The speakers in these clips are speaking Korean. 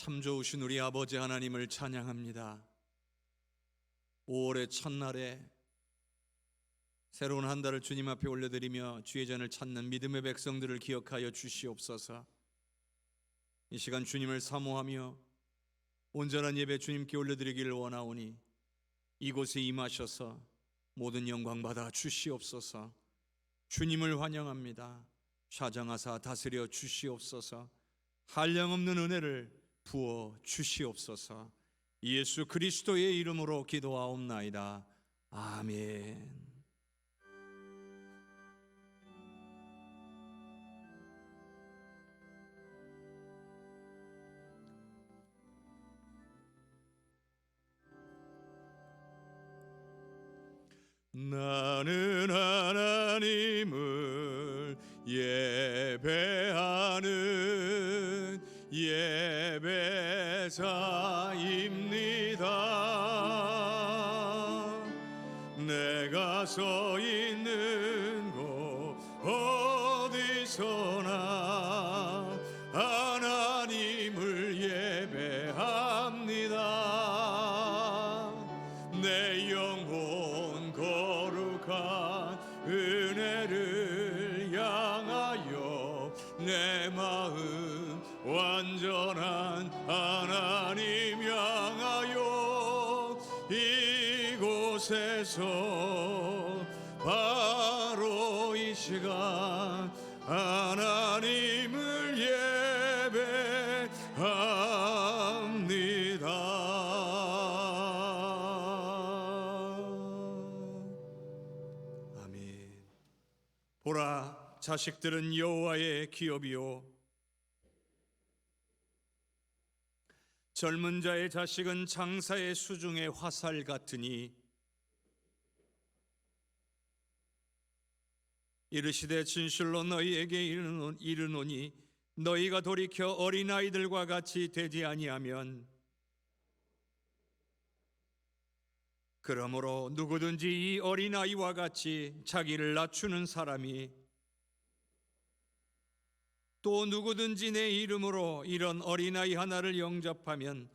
참 좋으신 우리 아버지 하나님을 찬양합니다. 5월의 첫날에 새로운 한 달을 주님 앞에 올려드리며 주의 전을 찾는 믿음의 백성들을 기억하여 주시옵소서. 이 시간 주님을 사모하며 온전한 예배 주님께 올려드리기를 원하오니 이곳에 임하셔서 모든 영광 받아 주시옵소서. 주님을 환영합니다. 좌정하사 다스려 주시옵소서. 한량없는 은혜를 부어 주시옵소서. 예수 그리스도의 이름으로 기도하옵나이다. 아멘. 나는 하나님을 예배하는 예배자입니다. 내가 서 있는 곳 어디서나 하나님을 예배합니다. 내 영혼 거룩한 은혜를 향하여 내 마음 완전한 하나님 향하여 이곳에서 바로 이 시간 하나님을 예배합니다. 아멘. 보라, 자식들은 여호와의 기업이요 젊은 자의 자식은 장사의 수중의 화살 같으니 이르시되 진실로 너희에게 이르노니 너희가 돌이켜 어린아이들과 같이 되지 아니하면 그러므로 누구든지 이 어린아이와 같이 자기를 낮추는 사람이 또 누구든지 내 이름으로 이런 어린아이 하나를 영접하면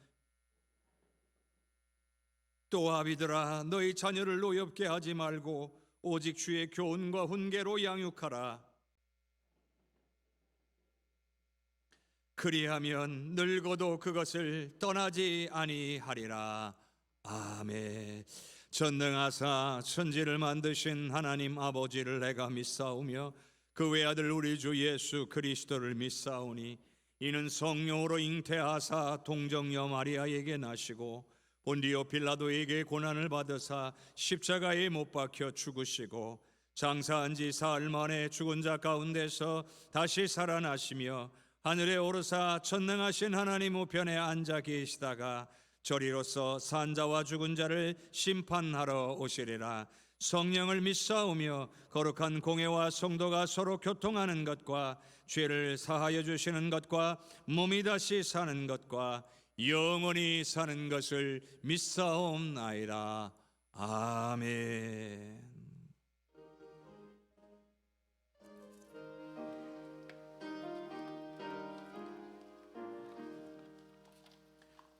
또 아비들아 너희 자녀를 노엽게 하지 말고 오직 주의 교훈과 훈계로 양육하라. 그리하면 늙어도 그것을 떠나지 아니하리라. 아멘. 전능하사 천지를 만드신 하나님 아버지를 내가 믿사오며 그 외아들 우리 주 예수 그리스도를 믿사오니 이는 성령으로 잉태하사 동정녀 마리아에게 나시고 본디오 빌라도에게 고난을 받으사 십자가에 못 박혀 죽으시고 장사한 지 사흘 만에 죽은 자 가운데서 다시 살아나시며 하늘에 오르사 전능하신 하나님 우편에 앉아 계시다가 저리로서 산자와 죽은 자를 심판하러 오시리라. 성령을 믿사오며 거룩한 공회와 성도가 서로 교통하는 것과 죄를 사하여 주시는 것과 몸이 다시 사는 것과 영원히 사는 것을 믿사옵나이다. 아멘.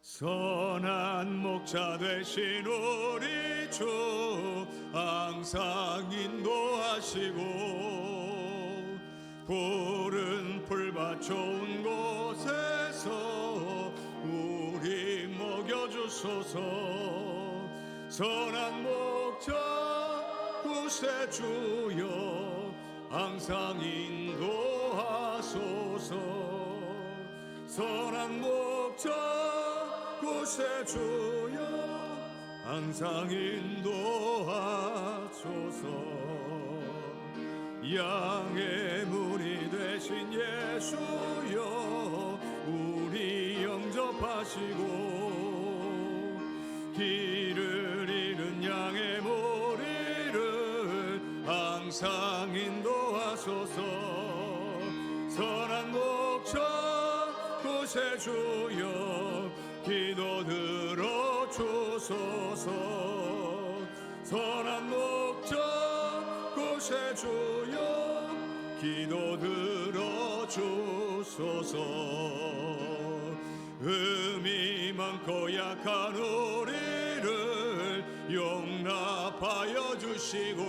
선한 목자 되신 우리 주 항상 인도하시고 푸른 풀밭 좋은 곳에서 우리 먹여주소서. 선한 목자 구세주여 항상 인도하소서. 선한 목자 구세주여 항상 인도하소서. 양의 문이 되신 예수여 우리 영접하시고 길을 잃은 양의 머리를 항상 인도하소서. 선한 목자 구세주여 기도 들어주소서. 선한 목자 구세주여 기도 들어주소서. 의미 많고 약한 우리를 용납하여 주시고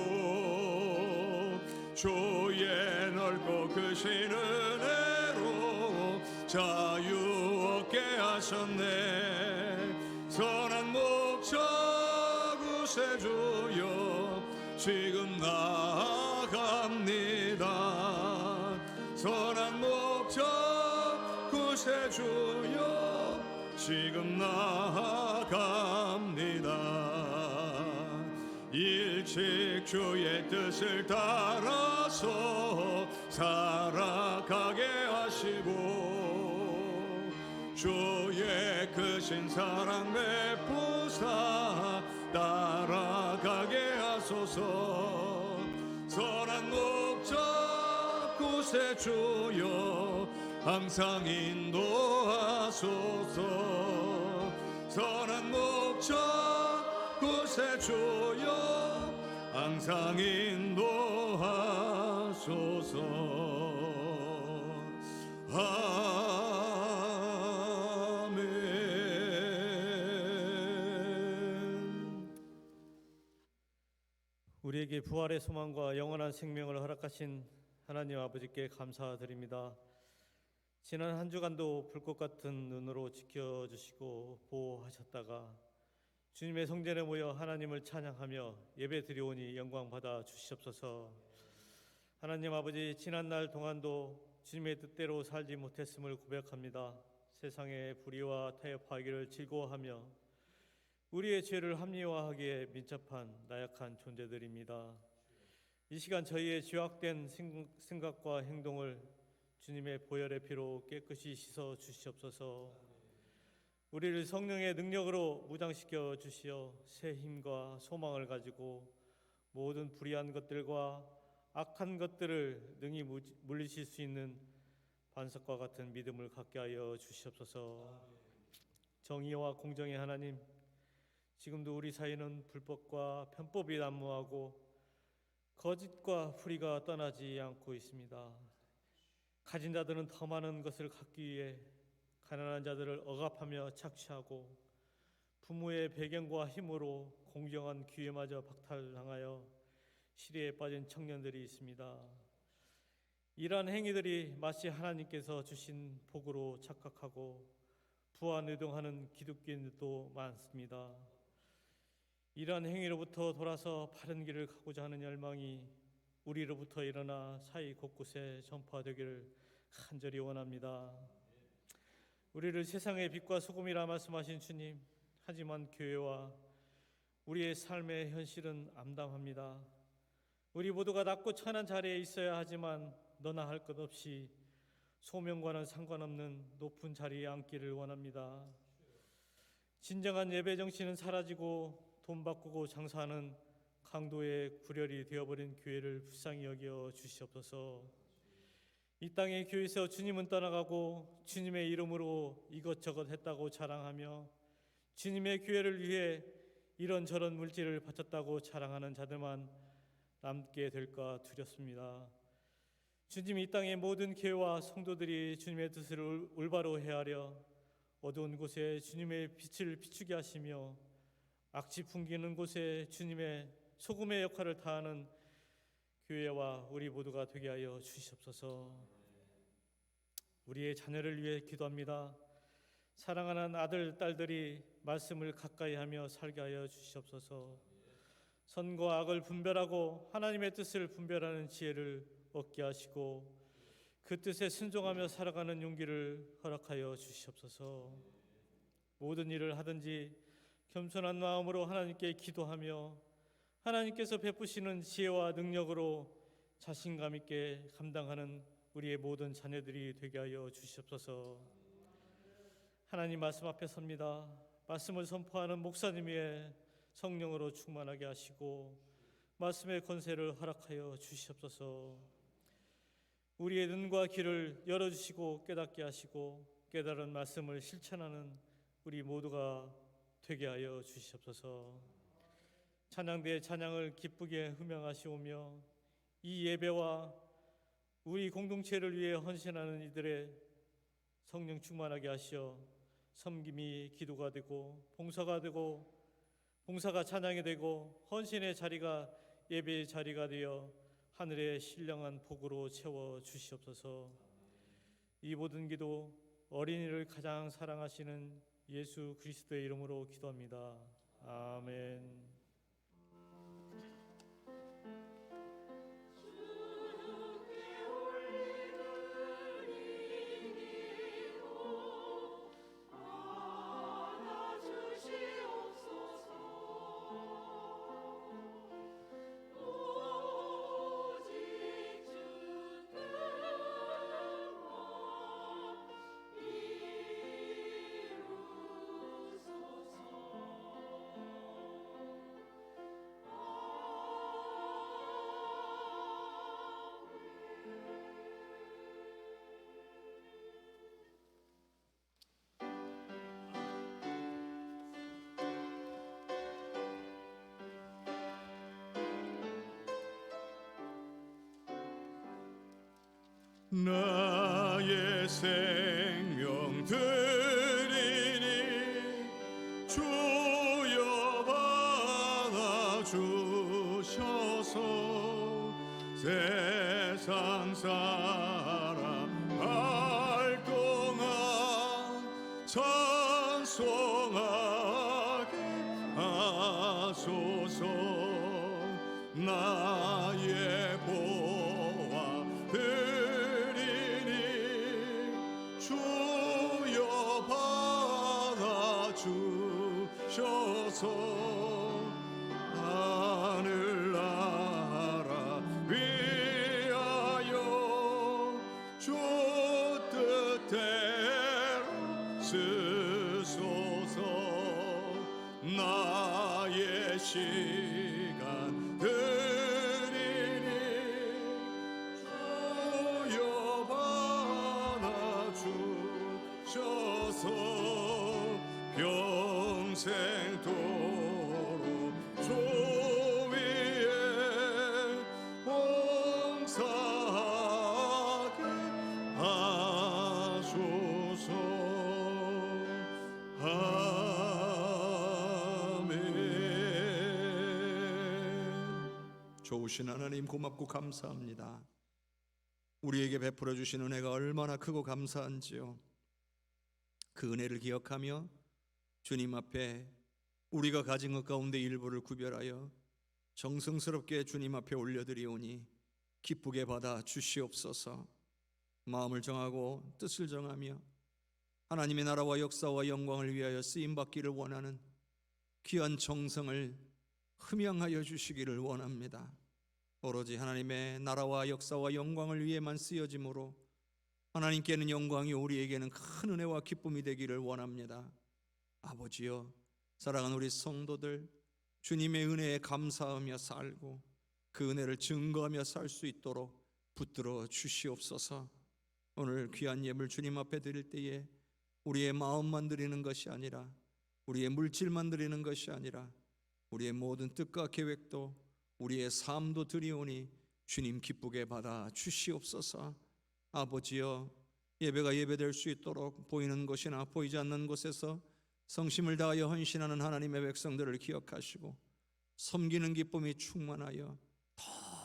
주의 넓고 크신 은혜로 자유 얻게 하셨네. 선한 목자 구세주여 지금 나아갑니다. 선한 목자 구세주여 지금 나아갑니다. 일찍 주의 뜻을 따라서 살아가게 하시고 주의 크신 사랑 베푸사 따라가게 하소서. 선한 목자 구세주여 항상 인도하소서. 선한 목자 구세주여 항상 인도하소서. 우리에게 부활의 소망과 영원한 생명을 허락하신 하나님 아버지께 감사드립니다. 지난 한 주간도 불꽃 같은 눈으로 지켜주시고 보호하셨다가 주님의 성전에 모여 하나님을 찬양하며 예배 드리오니 영광 받아 주시옵소서. 하나님 아버지, 지난날 동안도 주님의 뜻대로 살지 못했음을 고백합니다. 세상의 불의와 타협하기를 즐거워하며 우리의 죄를 합리화하기에 민첩한 나약한 존재들입니다. 이 시간 저희의 죄악된 생각과 행동을 주님의 보혈의 피로 깨끗이 씻어 주시옵소서. 우리를 성령의 능력으로 무장시켜 주시어 새 힘과 소망을 가지고 모든 불의한 것들과 악한 것들을 능히 물리칠 수 있는 반석과 같은 믿음을 갖게 하여 주시옵소서. 정의와 공정의 하나님, 지금도 우리 사이는 불법과 편법이 난무하고 거짓과 불의가 떠나지 않고 있습니다. 가진 자들은 더 많은 것을 갖기 위해 가난한 자들을 억압하며 착취하고 부모의 배경과 힘으로 공정한 기회마저 박탈당하여 시리에 빠진 청년들이 있습니다. 이러한 행위들이 마치 하나님께서 주신 복으로 착각하고 부안의동하는 기독교인들도 많습니다. 이러한 행위로부터 돌아서 바른 길을 가고자 하는 열망이 우리로부터 일어나 사이 곳곳에 전파되기를 간절히 원합니다. 우리를 세상의 빛과 소금이라 말씀하신 주님, 하지만 교회와 우리의 삶의 현실은 암담합니다. 우리 모두가 낮고 천한 자리에 있어야 하지만 너나 할 것 없이 소명과는 상관없는 높은 자리에 앉기를 원합니다. 진정한 예배 정신은 사라지고 돈 바꾸고 장사하는 강도의 구렬이 되어버린 교회를 불쌍히 여겨 주시옵소서. 이 땅의 교회에서 주님은 떠나가고 주님의 이름으로 이것저것 했다고 자랑하며 주님의 교회를 위해 이런저런 물질을 바쳤다고 자랑하는 자들만 남게 될까 두렵습니다. 주님, 이 땅의 모든 교회와 성도들이 주님의 뜻을 올바로 헤아려 어두운 곳에 주님의 빛을 비추게 하시며 악취 풍기는 곳에 주님의 소금의 역할을 다하는 교회와 우리 모두가 되게 하여 주시옵소서. 우리의 자녀를 위해 기도합니다. 사랑하는 아들, 딸들이 말씀을 가까이 하며 살게 하여 주시옵소서. 선과 악을 분별하고 하나님의 뜻을 분별하는 지혜를 얻게 하시고 그 뜻에 순종하며 살아가는 용기를 허락하여 주시옵소서. 모든 일을 하든지 겸손한 마음으로 하나님께 기도하며 하나님께서 베푸시는 지혜와 능력으로 자신감 있게 감당하는 우리의 모든 자녀들이 되게 하여 주시옵소서. 하나님 말씀 앞에 섭니다. 말씀을 선포하는 목사님 위에 성령으로 충만하게 하시고 말씀의 권세를 허락하여 주시옵소서. 우리의 눈과 귀를 열어주시고 깨닫게 하시고 깨달은 말씀을 실천하는 우리 모두가 되게 하여 주시옵소서. 찬양대의 찬양을 기쁘게 흠양하시오며 이 예배와 우리 공동체를 위해 헌신하는 이들의 성령 충만하게 하시어 섬김이 기도가 되고 봉사가 되고 봉사가 찬양이 되고 헌신의 자리가 예배의 자리가 되어 하늘의 신령한 복으로 채워 주시옵소서. 이 모든 기도 어린이를 가장 사랑하시는 예수 그리스도의 이름으로 기도합니다. 아멘. 나의 생명 드리니 주여 받아주셔서 세상 사람 할 동안 찬송하게 하소서. 나의 보화 드리니 주여 받아주셔서 하늘나라 위하여 주 뜻대로 쓰소서. 나의 시간 드리니 주여 받아주셔서 평생도록 주 위에 봉사하게 하소서. 아멘. 좋으신 하나님 고맙고 감사합니다. 우리에게 베풀어 주신 은혜가 얼마나 크고 감사한지요. 그 은혜를 기억하며 주님 앞에 우리가 가진 것 가운데 일부를 구별하여 정성스럽게 주님 앞에 올려드리오니 기쁘게 받아 주시옵소서. 마음을 정하고 뜻을 정하며 하나님의 나라와 역사와 영광을 위하여 쓰임받기를 원하는 귀한 정성을 흠양하여 주시기를 원합니다. 오로지 하나님의 나라와 역사와 영광을 위해만 쓰여짐으로 하나님께는 영광이 우리에게는 큰 은혜와 기쁨이 되기를 원합니다. 아버지여, 사랑하는 우리 성도들 주님의 은혜에 감사하며 살고 그 은혜를 증거하며 살 수 있도록 붙들어 주시옵소서. 오늘 귀한 예물 주님 앞에 드릴 때에 우리의 마음만 드리는 것이 아니라 우리의 물질만 드리는 것이 아니라 우리의 모든 뜻과 계획도 우리의 삶도 드리오니 주님 기쁘게 받아 주시옵소서. 아버지여, 예배가 예배될 수 있도록 보이는 곳이나 보이지 않는 곳에서 성심을 다하여 헌신하는 하나님의 백성들을 기억하시고 섬기는 기쁨이 충만하여 더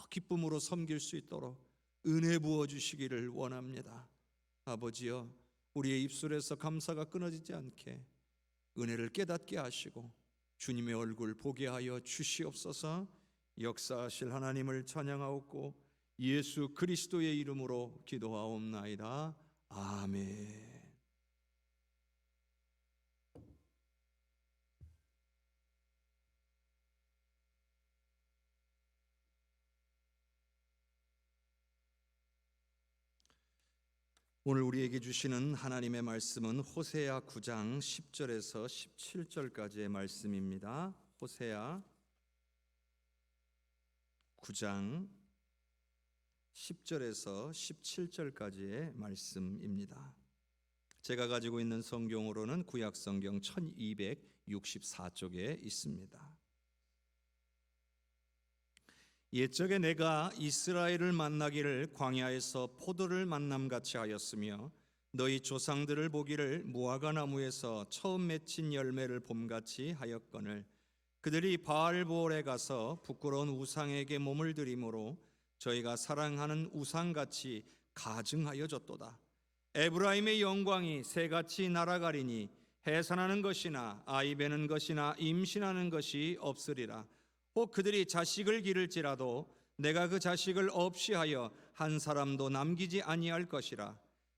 기쁨으로 섬길 수 있도록 은혜 부어주시기를 원합니다. 아버지여, 우리의 입술에서 감사가 끊어지지 않게 은혜를 깨닫게 하시고 주님의 얼굴 보게 하여 주시옵소서. 역사하실 하나님을 찬양하옵고 예수 그리스도의 이름으로 기도하옵나이다. 아멘. 오늘 우리에게 주시는 하나님의 말씀은 호세아 9장 10절에서 17절까지의 말씀입니다. 호세아 9장 10절에서 17절까지의 말씀입니다. 제가 가지고 있는 성경으로는 구약 성경 1264쪽에 있습니다. 옛적에 내가 이스라엘을 만나기를 광야에서 포도를 만남같이 하였으며 너희 조상들을 보기를 무화과 나무에서 처음 맺힌 열매를 봄같이 하였거늘 그들이 바알보올에 가서 부끄러운 우상에게 몸을 들이므로 저희가 사랑하는 우상같이 가증하여졌도다. 에브라임의 영광이 새같이 날아가리니 해산하는 것이나 아이 베는 것이나 임신하는 것이 없으리라. 혹 그들이 자식을 기를지라도 내가 그 자식을 없이 하여 한 사람도 남기지 아니할 것이라.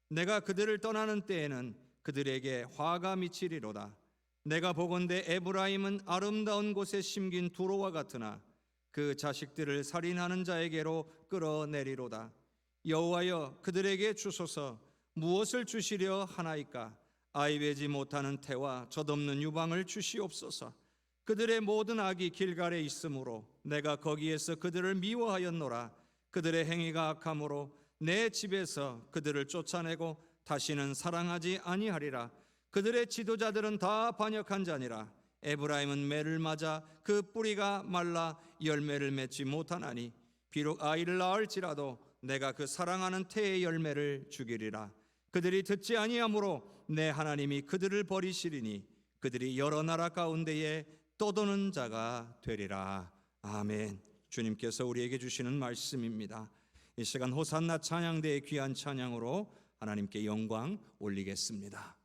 내가 그들을 떠나는 때에는 그들에게 화가 미치리로다. 내가 보건대 에브라임은 아름다운 곳에 심긴 두로와 같으나 그 자식들을 살인하는 자에게로 끌어내리로다. 여호와여 그들에게 주소서. 무엇을 주시려 하나이까? 아이 베지 못하는 태와 젖없는 유방을 주시옵소서. 그들의 모든 악이 길갈에 있으므로 내가 거기에서 그들을 미워하였노라. 그들의 행위가 악함으로 내 집에서 그들을 쫓아내고 다시는 사랑하지 아니하리라. 그들의 지도자들은 다 반역한 자니라. 에브라임은 매를 맞아 그 뿌리가 말라 열매를 맺지 못하나니 비록 아이를 낳을지라도 내가 그 사랑하는 태의 열매를 죽이리라. 그들이 듣지 아니하므로 내 하나님이 그들을 버리시리니 그들이 여러 나라 가운데에 떠도는 자가 되리라. 아멘. 주님께서 우리에게 주시는 말씀입니다. 이 시간 호산나 찬양대의 귀한 찬양으로 하나님께 영광 올리겠습니다.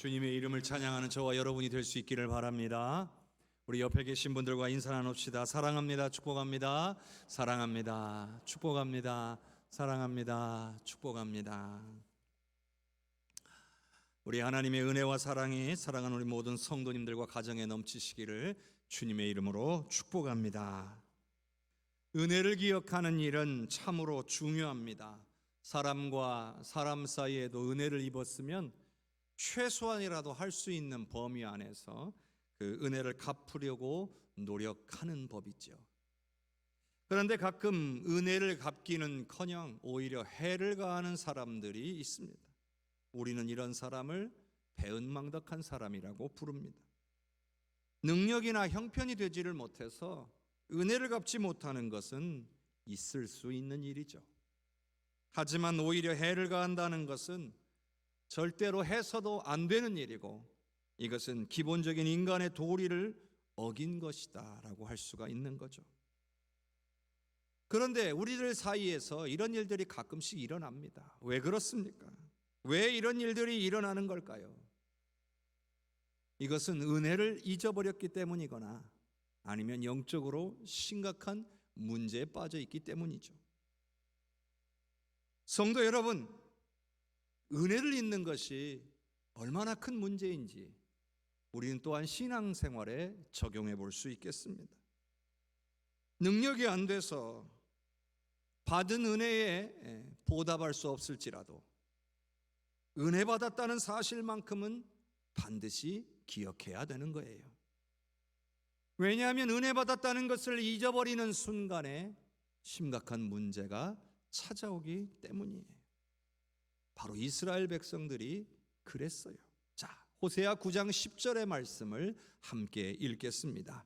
주님의 이름을 찬양하는 저와 여러분이 될 수 있기를 바랍니다. 우리 옆에 계신 분들과 인사 나눕시다. 사랑합니다. 축복합니다. 사랑합니다. 축복합니다. 사랑합니다. 축복합니다. 우리 하나님의 은혜와 사랑이 사랑하는 우리 모든 성도님들과 가정에 넘치시기를 주님의 이름으로 축복합니다. 은혜를 기억하는 일은 참으로 중요합니다. 사람과 사람 사이에도 은혜를 입었으면 최소한이라도 할 수 있는 범위 안에서 그 은혜를 갚으려고 노력하는 법이죠. 그런데 가끔 은혜를 갚기는커녕 오히려 해를 가하는 사람들이 있습니다. 우리는 이런 사람을 배은망덕한 사람이라고 부릅니다. 능력이나 형편이 되지를 못해서 은혜를 갚지 못하는 것은 있을 수 있는 일이죠. 하지만 오히려 해를 가한다는 것은 절대로 해서도 안 되는 일이고, 이것은 기본적인 인간의 도리를 어긴 것이다 라고 할 수가 있는 거죠. 그런데 우리들 사이에서 이런 일들이 가끔씩 일어납니다. 왜 그렇습니까? 왜 이런 일들이 일어나는 걸까요? 이것은 은혜를 잊어버렸기 때문이거나 아니면 영적으로 심각한 문제에 빠져 있기 때문이죠. 성도 여러분, 은혜를 잊는 것이 얼마나 큰 문제인지 우리는 또한 신앙생활에 적용해 볼 수 있겠습니다. 능력이 안 돼서 받은 은혜에 보답할 수 없을지라도 은혜 받았다는 사실만큼은 반드시 기억해야 되는 거예요. 왜냐하면 은혜 받았다는 것을 잊어버리는 순간에 심각한 문제가 찾아오기 때문이에요. 바로 이스라엘 백성들이 그랬어요. 자, 호세아 9장 10절의 말씀을 함께 읽겠습니다.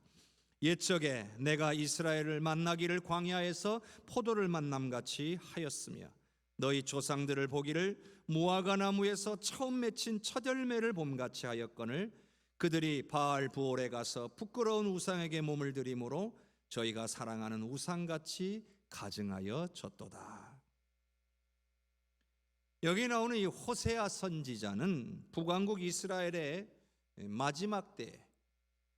옛적에 내가 이스라엘을 만나기를 광야에서 포도를 만남같이 하였으며 너희 조상들을 보기를 무화과 나무에서 처음 맺힌 첫 열매를 봄같이 하였거늘 그들이 바알 부올에 가서 부끄러운 우상에게 몸을 들이므로 저희가 사랑하는 우상같이 가증하여 졌도다. 여기 나오는 이 호세아 선지자는 북왕국 이스라엘의 마지막 때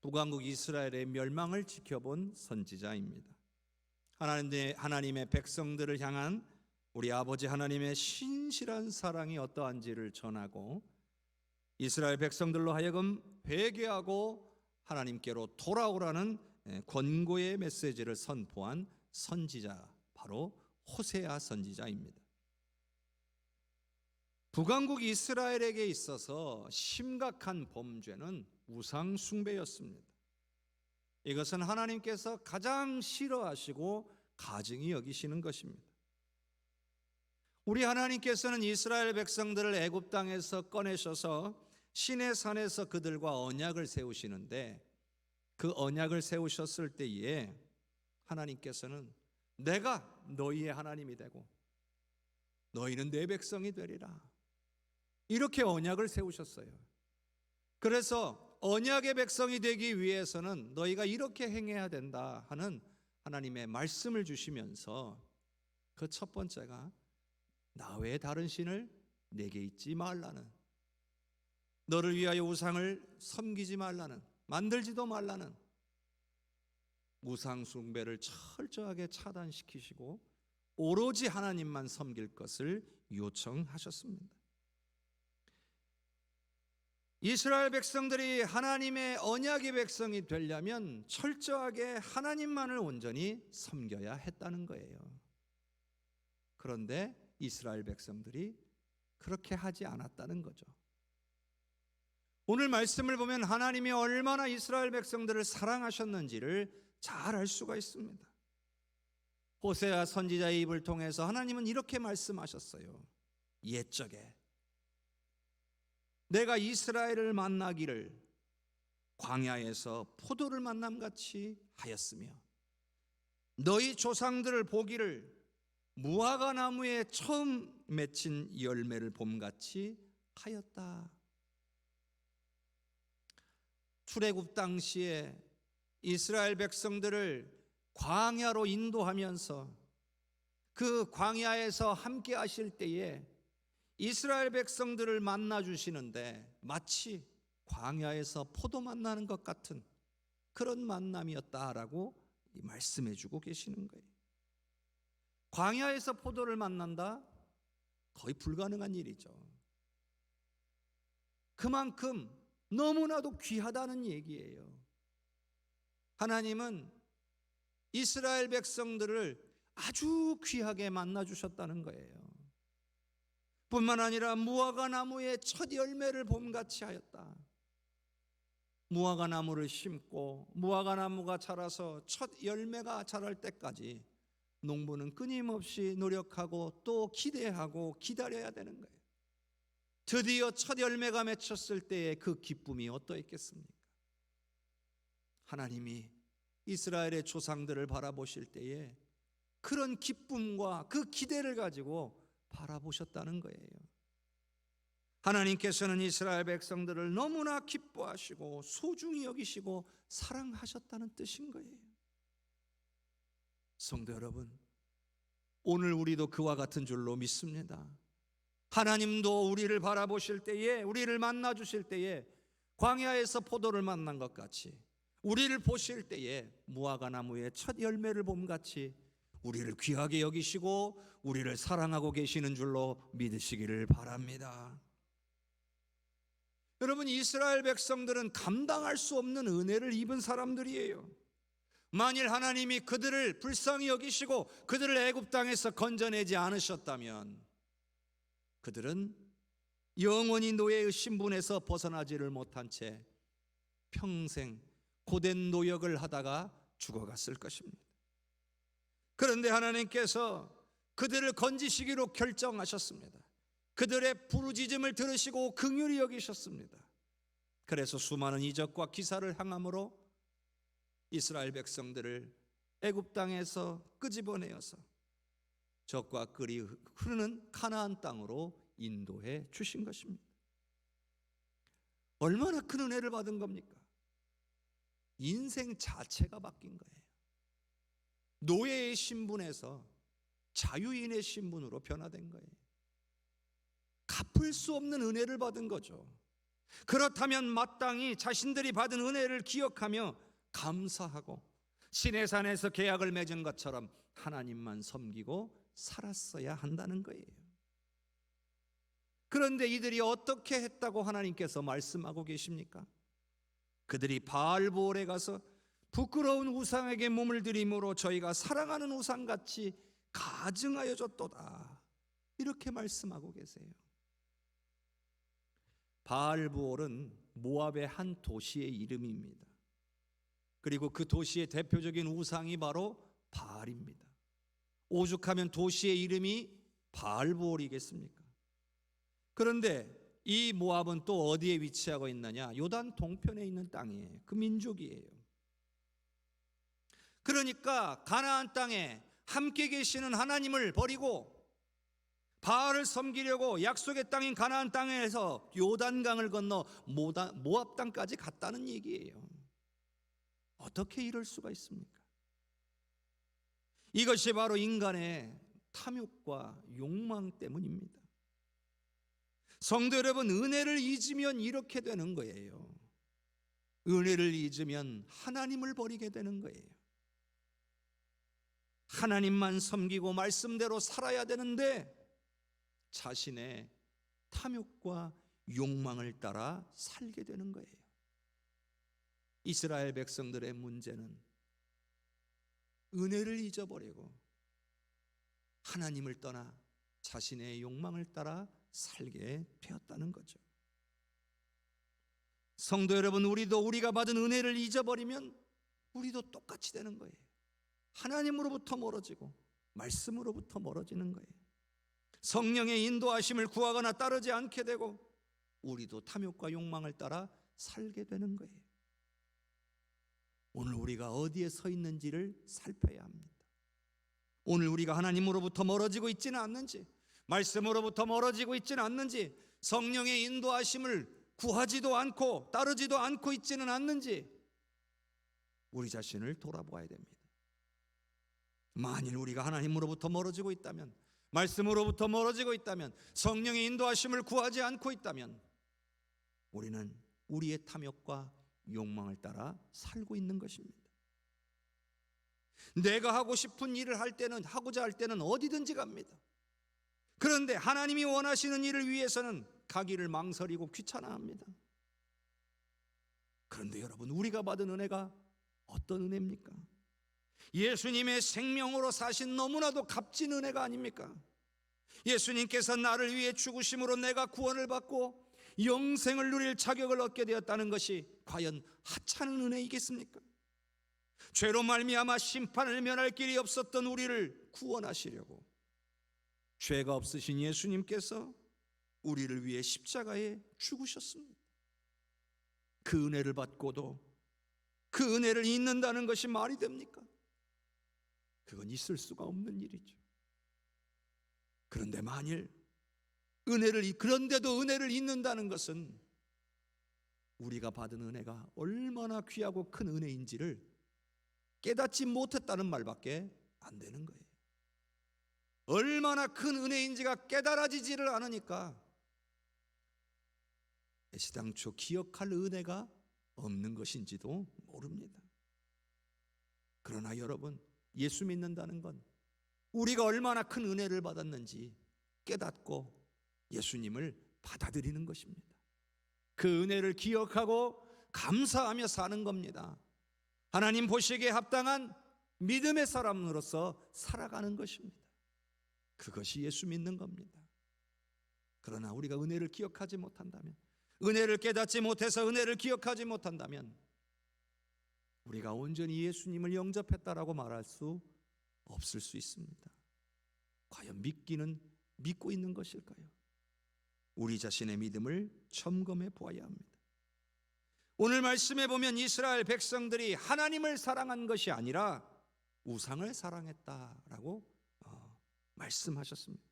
북왕국 이스라엘의 멸망을 지켜본 선지자입니다. 하나님의 백성들을 향한 우리 아버지 하나님의 신실한 사랑이 어떠한지를 전하고 이스라엘 백성들로 하여금 회개하고 하나님께로 돌아오라는 권고의 메시지를 선포한 선지자, 바로 호세아 선지자입니다. 북왕국 이스라엘에게 있어서 심각한 범죄는 우상 숭배였습니다. 이것은 하나님께서 가장 싫어하시고 가증히 여기시는 것입니다. 우리 하나님께서는 이스라엘 백성들을 애굽 땅에서 꺼내셔서 시내 산에서 그들과 언약을 세우시는데, 그 언약을 세우셨을 때에 하나님께서는 내가 너희의 하나님이 되고 너희는 내 백성이 되리라, 이렇게 언약을 세우셨어요. 그래서 언약의 백성이 되기 위해서는 너희가 이렇게 행해야 된다 하는 하나님의 말씀을 주시면서 그 첫 번째가 나 외에 다른 신을 내게 잊지 말라는, 너를 위하여 우상을 섬기지 말라는, 만들지도 말라는 우상 숭배를 철저하게 차단시키시고 오로지 하나님만 섬길 것을 요청하셨습니다. 이스라엘 백성들이 하나님의 언약의 백성이 되려면 철저하게 하나님만을 온전히 섬겨야 했다는 거예요. 그런데 이스라엘 백성들이 그렇게 하지 않았다는 거죠. 오늘 말씀을 보면 하나님이 얼마나 이스라엘 백성들을 사랑하셨는지를 잘 알 수가 있습니다. 호세아 선지자의 입을 통해서 하나님은 이렇게 말씀하셨어요. 옛적에 내가 이스라엘을 만나기를 광야에서 포도를 만남같이 하였으며 너희 조상들을 보기를 무화과 나무에 처음 맺힌 열매를 봄같이 하였다. 출애굽 당시에 이스라엘 백성들을 광야로 인도하면서 그 광야에서 함께 하실 때에 이스라엘 백성들을 만나 주시는데 마치 광야에서 포도 만나는 것 같은 그런 만남이었다라고 말씀해 주고 계시는 거예요. 광야에서 포도를 만난다? 거의 불가능한 일이죠. 그만큼 너무나도 귀하다는 얘기예요. 하나님은 이스라엘 백성들을 아주 귀하게 만나 주셨다는 거예요. 뿐만 아니라 무화과 나무의 첫 열매를 봄같이 하였다. 무화과 나무를 심고 무화과 나무가 자라서 첫 열매가 자랄 때까지 농부는 끊임없이 노력하고 또 기대하고 기다려야 되는 거예요. 드디어 첫 열매가 맺혔을 때의 그 기쁨이 어떠했겠습니까? 하나님이 이스라엘의 조상들을 바라보실 때에 그런 기쁨과 그 기대를 가지고 바라보셨다는 거예요. 하나님께서는 이스라엘 백성들을 너무나 기뻐하시고 소중히 여기시고 사랑하셨다는 뜻인 거예요. 성도 여러분, 오늘 우리도 그와 같은 줄로 믿습니다. 하나님도 우리를 바라보실 때에, 우리를 만나 주실 때에 광야에서 포도를 만난 것 같이, 우리를 보실 때에 무화과 나무의 첫 열매를 봄같이 우리를 귀하게 여기시고 우리를 사랑하고 계시는 줄로 믿으시기를 바랍니다. 여러분, 이스라엘 백성들은 감당할 수 없는 은혜를 입은 사람들이에요. 만일 하나님이 그들을 불쌍히 여기시고 그들을 애굽 땅에서 건져내지 않으셨다면 그들은 영원히 노예의 신분에서 벗어나지를 못한 채 평생 고된 노역을 하다가 죽어갔을 것입니다. 그런데 하나님께서 그들을 건지시기로 결정하셨습니다. 그들의 부르짖음을 들으시고 긍휼히 여기셨습니다. 그래서 수많은 이적과 기사를 행함으로 이스라엘 백성들을 애굽 땅에서 끄집어내어서 적과 꿀이 흐르는 가나안 땅으로 인도해 주신 것입니다. 얼마나 큰 은혜를 받은 겁니까? 인생 자체가 바뀐 거예요. 노예의 신분에서 자유인의 신분으로 변화된 거예요. 갚을 수 없는 은혜를 받은 거죠. 그렇다면 마땅히 자신들이 받은 은혜를 기억하며 감사하고 시내산에서 계약을 맺은 것처럼 하나님만 섬기고 살았어야 한다는 거예요. 그런데 이들이 어떻게 했다고 하나님께서 말씀하고 계십니까? 그들이 바알보올에 가서 부끄러운 우상에게 몸을 들임으로 저희가 사랑하는 우상같이 가증하여 졌도다, 이렇게 말씀하고 계세요. 바알보올은 모압의 한 도시의 이름입니다. 그리고 그 도시의 대표적인 우상이 바로 바알입니다. 오죽하면 도시의 이름이 바알보올이겠습니까? 그런데 이 모압은 또 어디에 위치하고 있느냐? 요단 동편에 있는 땅이에요. 그 민족이에요. 그러니까 가나안 땅에 함께 계시는 하나님을 버리고 바알을 섬기려고 약속의 땅인 가나안 땅에서 요단강을 건너 모압 땅까지 갔다는 얘기예요. 어떻게 이럴 수가 있습니까? 이것이 바로 인간의 탐욕과 욕망 때문입니다. 성도 여러분, 은혜를 잊으면 이렇게 되는 거예요. 은혜를 잊으면 하나님을 버리게 되는 거예요. 하나님만 섬기고 말씀대로 살아야 되는데 자신의 탐욕과 욕망을 따라 살게 되는 거예요. 이스라엘 백성들의 문제는 은혜를 잊어버리고 하나님을 떠나 자신의 욕망을 따라 살게 되었다는 거죠. 성도 여러분, 우리도 우리가 받은 은혜를 잊어버리면 우리도 똑같이 되는 거예요. 하나님으로부터 멀어지고 말씀으로부터 멀어지는 거예요. 성령의 인도하심을 구하거나 따르지 않게 되고 우리도 탐욕과 욕망을 따라 살게 되는 거예요. 오늘 우리가 어디에 서 있는지를 살펴야 합니다. 오늘 우리가 하나님으로부터 멀어지고 있지는 않는지, 말씀으로부터 멀어지고 있지는 않는지, 성령의 인도하심을 구하지도 않고 따르지도 않고 있지는 않는지 우리 자신을 돌아보아야 됩니다. 만일 우리가 하나님으로부터 멀어지고 있다면, 말씀으로부터 멀어지고 있다면, 성령의 인도하심을 구하지 않고 있다면 우리는 우리의 탐욕과 욕망을 따라 살고 있는 것입니다. 내가 하고 싶은 일을 할 때는, 하고자 할 때는 어디든지 갑니다. 그런데 하나님이 원하시는 일을 위해서는 가기를 망설이고 귀찮아합니다. 그런데 여러분, 우리가 받은 은혜가 어떤 은혜입니까? 예수님의 생명으로 사신 너무나도 값진 은혜가 아닙니까? 예수님께서 나를 위해 죽으심으로 내가 구원을 받고 영생을 누릴 자격을 얻게 되었다는 것이 과연 하찮은 은혜이겠습니까? 죄로 말미암아 심판을 면할 길이 없었던 우리를 구원하시려고 죄가 없으신 예수님께서 우리를 위해 십자가에 죽으셨습니다. 그 은혜를 받고도 그 은혜를 잊는다는 것이 말이 됩니까? 그건 있을 수가 없는 일이죠. 그런데 만일 그런데도 은혜를 잊는다는 것은 우리가 받은 은혜가 얼마나 귀하고 큰 은혜인지를 깨닫지 못했다는 말밖에 안 되는 거예요. 얼마나 큰 은혜인지가 깨달아지지를 않으니까 애시당초 기억할 은혜가 없는 것인지도 모릅니다. 그러나 여러분, 예수 믿는다는 건 우리가 얼마나 큰 은혜를 받았는지 깨닫고 예수님을 받아들이는 것입니다. 그 은혜를 기억하고 감사하며 사는 겁니다. 하나님 보시기에 합당한 믿음의 사람으로서 살아가는 것입니다. 그것이 예수 믿는 겁니다. 그러나 우리가 은혜를 기억하지 못한다면, 은혜를 깨닫지 못해서 은혜를 기억하지 못한다면 우리가 온전히 예수님을 영접했다라고 말할 수 없을 수 있습니다. 과연 믿고 있는 것일까요? 우리 자신의 믿음을 점검해 보아야 합니다. 오늘 말씀에 보면 이스라엘 백성들이 하나님을 사랑한 것이 아니라 우상을 사랑했다라고 말씀하셨습니다.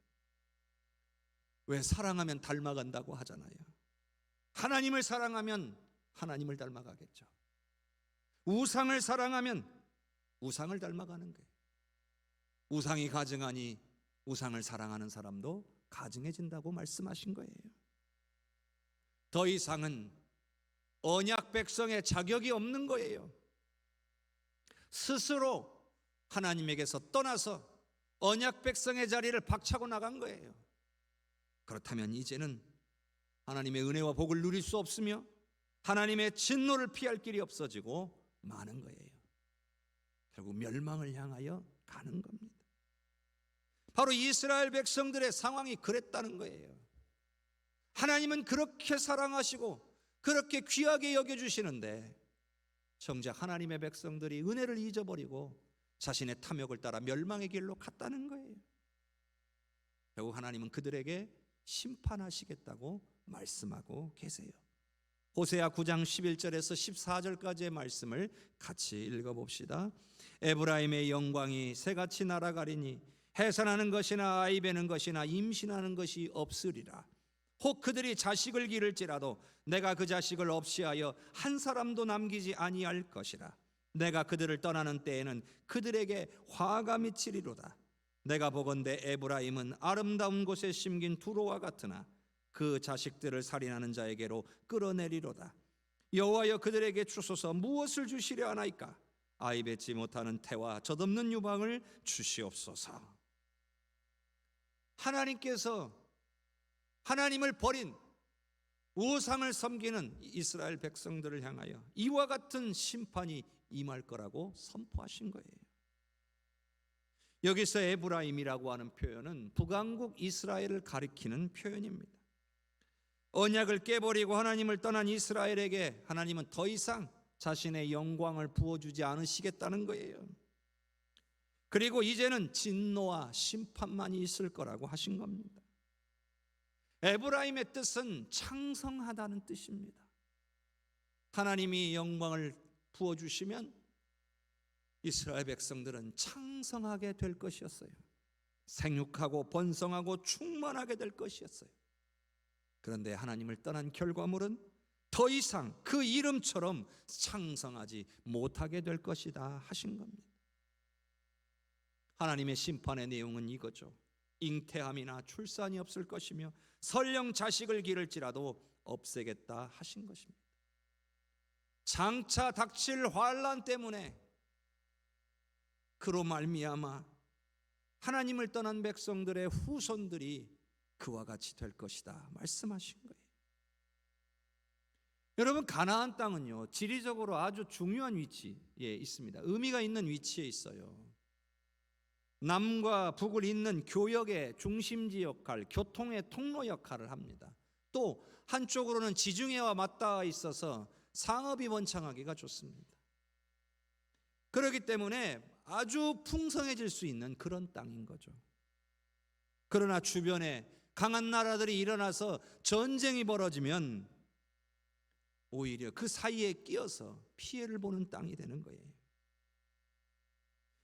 왜 사랑하면 닮아간다고 하잖아요. 하나님을 사랑하면 하나님을 닮아가겠죠. 우상을 사랑하면 우상을 닮아가는 거예요. 우상이 가증하니 우상을 사랑하는 사람도 가증해진다고 말씀하신 거예요. 더 이상은 언약 백성의 자격이 없는 거예요. 스스로 하나님에게서 떠나서 언약 백성의 자리를 박차고 나간 거예요. 그렇다면 이제는 하나님의 은혜와 복을 누릴 수 없으며 하나님의 진노를 피할 길이 없어지고 마는 거예요. 결국 멸망을 향하여 가는 겁니다. 바로 이스라엘 백성들의 상황이 그랬다는 거예요. 하나님은 그렇게 사랑하시고 그렇게 귀하게 여겨주시는데 정작 하나님의 백성들이 은혜를 잊어버리고 자신의 탐욕을 따라 멸망의 길로 갔다는 거예요. 결국 하나님은 그들에게 심판하시겠다고 말씀하고 계세요. 호세아 9장 11절에서 14절까지의 말씀을 같이 읽어봅시다. 에브라임의 영광이 새같이 날아가리니 해산하는 것이나 아이 베는 것이나 임신하는 것이 없으리라. 혹 그들이 자식을 기를지라도 내가 그 자식을 없이 하여 한 사람도 남기지 아니할 것이라. 내가 그들을 떠나는 때에는 그들에게 화가 미치리로다. 내가 보건대 에브라임은 아름다운 곳에 심긴 두로와 같으나 그 자식들을 살인하는 자에게로 끌어내리로다. 여호와여 그들에게 주소서 무엇을 주시려 하나이까? 아이 뱉지 못하는 태와 젖없는 유방을 주시옵소서. 하나님께서 하나님을 버린 우상을 섬기는 이스라엘 백성들을 향하여 이와 같은 심판이 임할 거라고 선포하신 거예요. 여기서 에브라임이라고 하는 표현은 북왕국 이스라엘을 가리키는 표현입니다. 언약을 깨버리고 하나님을 떠난 이스라엘에게 하나님은 더 이상 자신의 영광을 부어주지 않으시겠다는 거예요. 그리고 이제는 진노와 심판만이 있을 거라고 하신 겁니다. 에브라임의 뜻은 창성하다는 뜻입니다. 하나님이 영광을 부어주시면 이스라엘 백성들은 창성하게 될 것이었어요. 생육하고 번성하고 충만하게 될 것이었어요. 그런데 하나님을 떠난 결과물은 더 이상 그 이름처럼 창성하지 못하게 될 것이다 하신 겁니다. 하나님의 심판의 내용은 이거죠. 잉태함이나 출산이 없을 것이며 설령 자식을 기를지라도 없애겠다 하신 것입니다. 장차 닥칠 환난 때문에 그로 말미암아 하나님을 떠난 백성들의 후손들이 그와 같이 될 것이다 말씀하신 거예요. 여러분, 가나안 땅은요 지리적으로 아주 중요한 위치에 있습니다. 의미가 있는 위치에 있어요. 남과 북을 잇는 교역의 중심지 역할, 교통의 통로 역할을 합니다. 또 한쪽으로는 지중해와 맞닿아 있어서 상업이 번창하기가 좋습니다. 그렇기 때문에 아주 풍성해질 수 있는 그런 땅인 거죠. 그러나 주변에 강한 나라들이 일어나서 전쟁이 벌어지면 오히려 그 사이에 끼어서 피해를 보는 땅이 되는 거예요.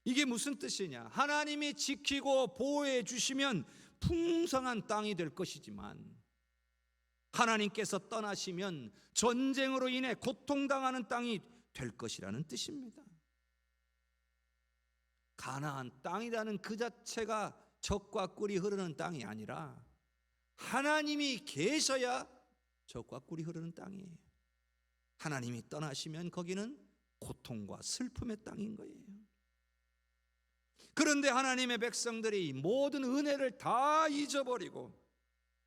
이게 무슨 뜻이냐? 하나님이 지키고 보호해 주시면 풍성한 땅이 될 것이지만 하나님께서 떠나시면 전쟁으로 인해 고통당하는 땅이 될 것이라는 뜻입니다. 가나안 땅이라는 그 자체가 젖과 꿀이 흐르는 땅이 아니라 하나님이 계셔야 젖과 꿀이 흐르는 땅이에요. 하나님이 떠나시면 거기는 고통과 슬픔의 땅인 거예요. 그런데 하나님의 백성들이 모든 은혜를 다 잊어버리고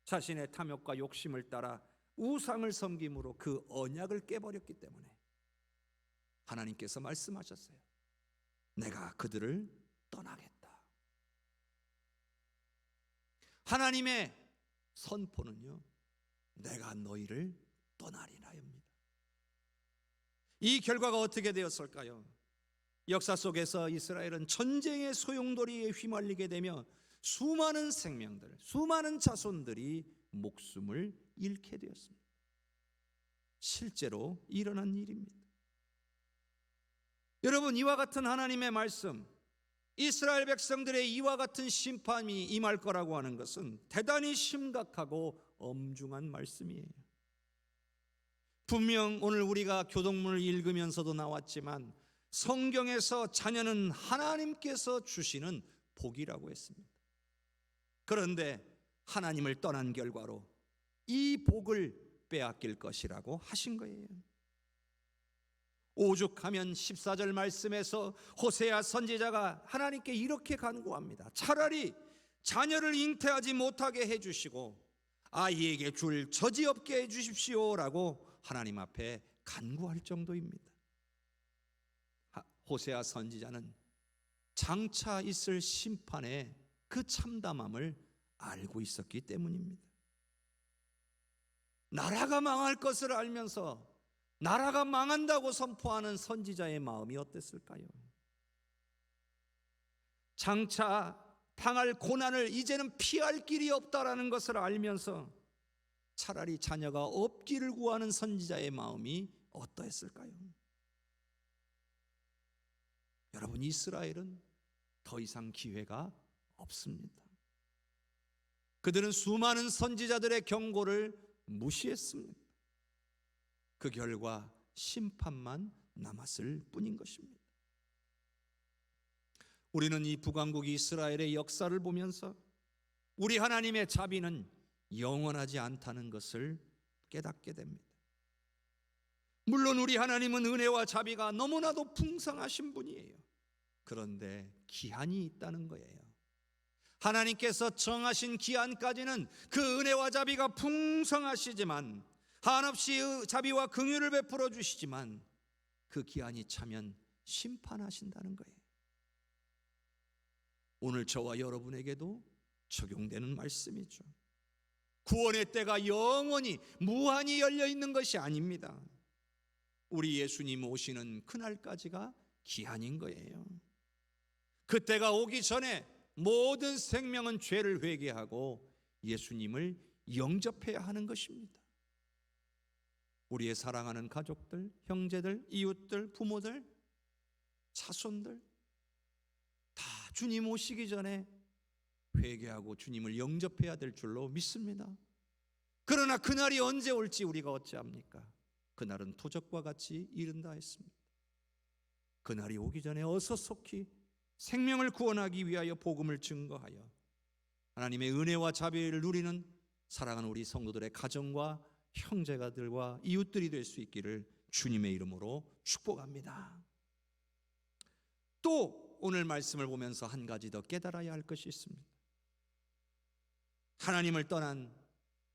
자신의 탐욕과 욕심을 따라 우상을 섬김으로 그 언약을 깨버렸기 때문에 하나님께서 말씀하셨어요. 내가 그들을 떠나겠다. 하나님의 선포는요, 내가 너희를 떠나리라입니다. 이 결과가 어떻게 되었을까요? 역사 속에서 이스라엘은 전쟁의 소용돌이에 휘말리게 되며 수많은 생명들, 수많은 자손들이 목숨을 잃게 되었습니다. 실제로 일어난 일입니다. 여러분, 이와 같은 하나님의 말씀, 이스라엘 백성들의 이와 같은 심판이 임할 거라고 하는 것은 대단히 심각하고 엄중한 말씀이에요. 분명 오늘 우리가 교동문을 읽으면서도 나왔지만 성경에서 자녀는 하나님께서 주시는 복이라고 했습니다. 그런데 하나님을 떠난 결과로 이 복을 빼앗길 것이라고 하신 거예요. 오죽하면 14절 말씀에서 호세아 선지자가 하나님께 이렇게 간구합니다. 차라리 자녀를 잉태하지 못하게 해주시고 아이에게 줄 저지 없게 해주십시오라고 하나님 앞에 간구할 정도입니다. 호세아 선지자는 장차 있을 심판의 그 참담함을 알고 있었기 때문입니다. 나라가 망할 것을 알면서 나라가 망한다고 선포하는 선지자의 마음이 어땠을까요? 장차 당할 고난을 이제는 피할 길이 없다라는 것을 알면서 차라리 자녀가 없기를 구하는 선지자의 마음이 어떠했을까요? 여러분, 이스라엘은 더 이상 기회가 없습니다. 그들은 수많은 선지자들의 경고를 무시했습니다. 그 결과 심판만 남았을 뿐인 것입니다. 우리는 이 북왕국 이스라엘의 역사를 보면서 우리 하나님의 자비는 영원하지 않다는 것을 깨닫게 됩니다. 물론 우리 하나님은 은혜와 자비가 너무나도 풍성하신 분이에요. 그런데 기한이 있다는 거예요. 하나님께서 정하신 기한까지는 그 은혜와 자비가 풍성하시지만 한없이 자비와 긍휼을 베풀어 주시지만 그 기한이 차면 심판하신다는 거예요. 오늘 저와 여러분에게도 적용되는 말씀이죠. 구원의 때가 영원히 무한히 열려 있는 것이 아닙니다. 우리 예수님 오시는 그날까지가 기한인 거예요. 그때가 오기 전에 모든 생명은 죄를 회개하고 예수님을 영접해야 하는 것입니다. 우리의 사랑하는 가족들, 형제들, 이웃들, 부모들, 자손들 다 주님 오시기 전에 회개하고 주님을 영접해야 될 줄로 믿습니다. 그러나 그날이 언제 올지 우리가 어찌합니까? 그날은 도적과 같이 이른다 했습니다. 그날이 오기 전에 어서 속히 생명을 구원하기 위하여 복음을 증거하여 하나님의 은혜와 자비를 누리는 사랑하는 우리 성도들의 가정과 형제가들과 이웃들이 될 수 있기를 주님의 이름으로 축복합니다. 또 오늘 말씀을 보면서 한 가지 더 깨달아야 할 것이 있습니다. 하나님을 떠난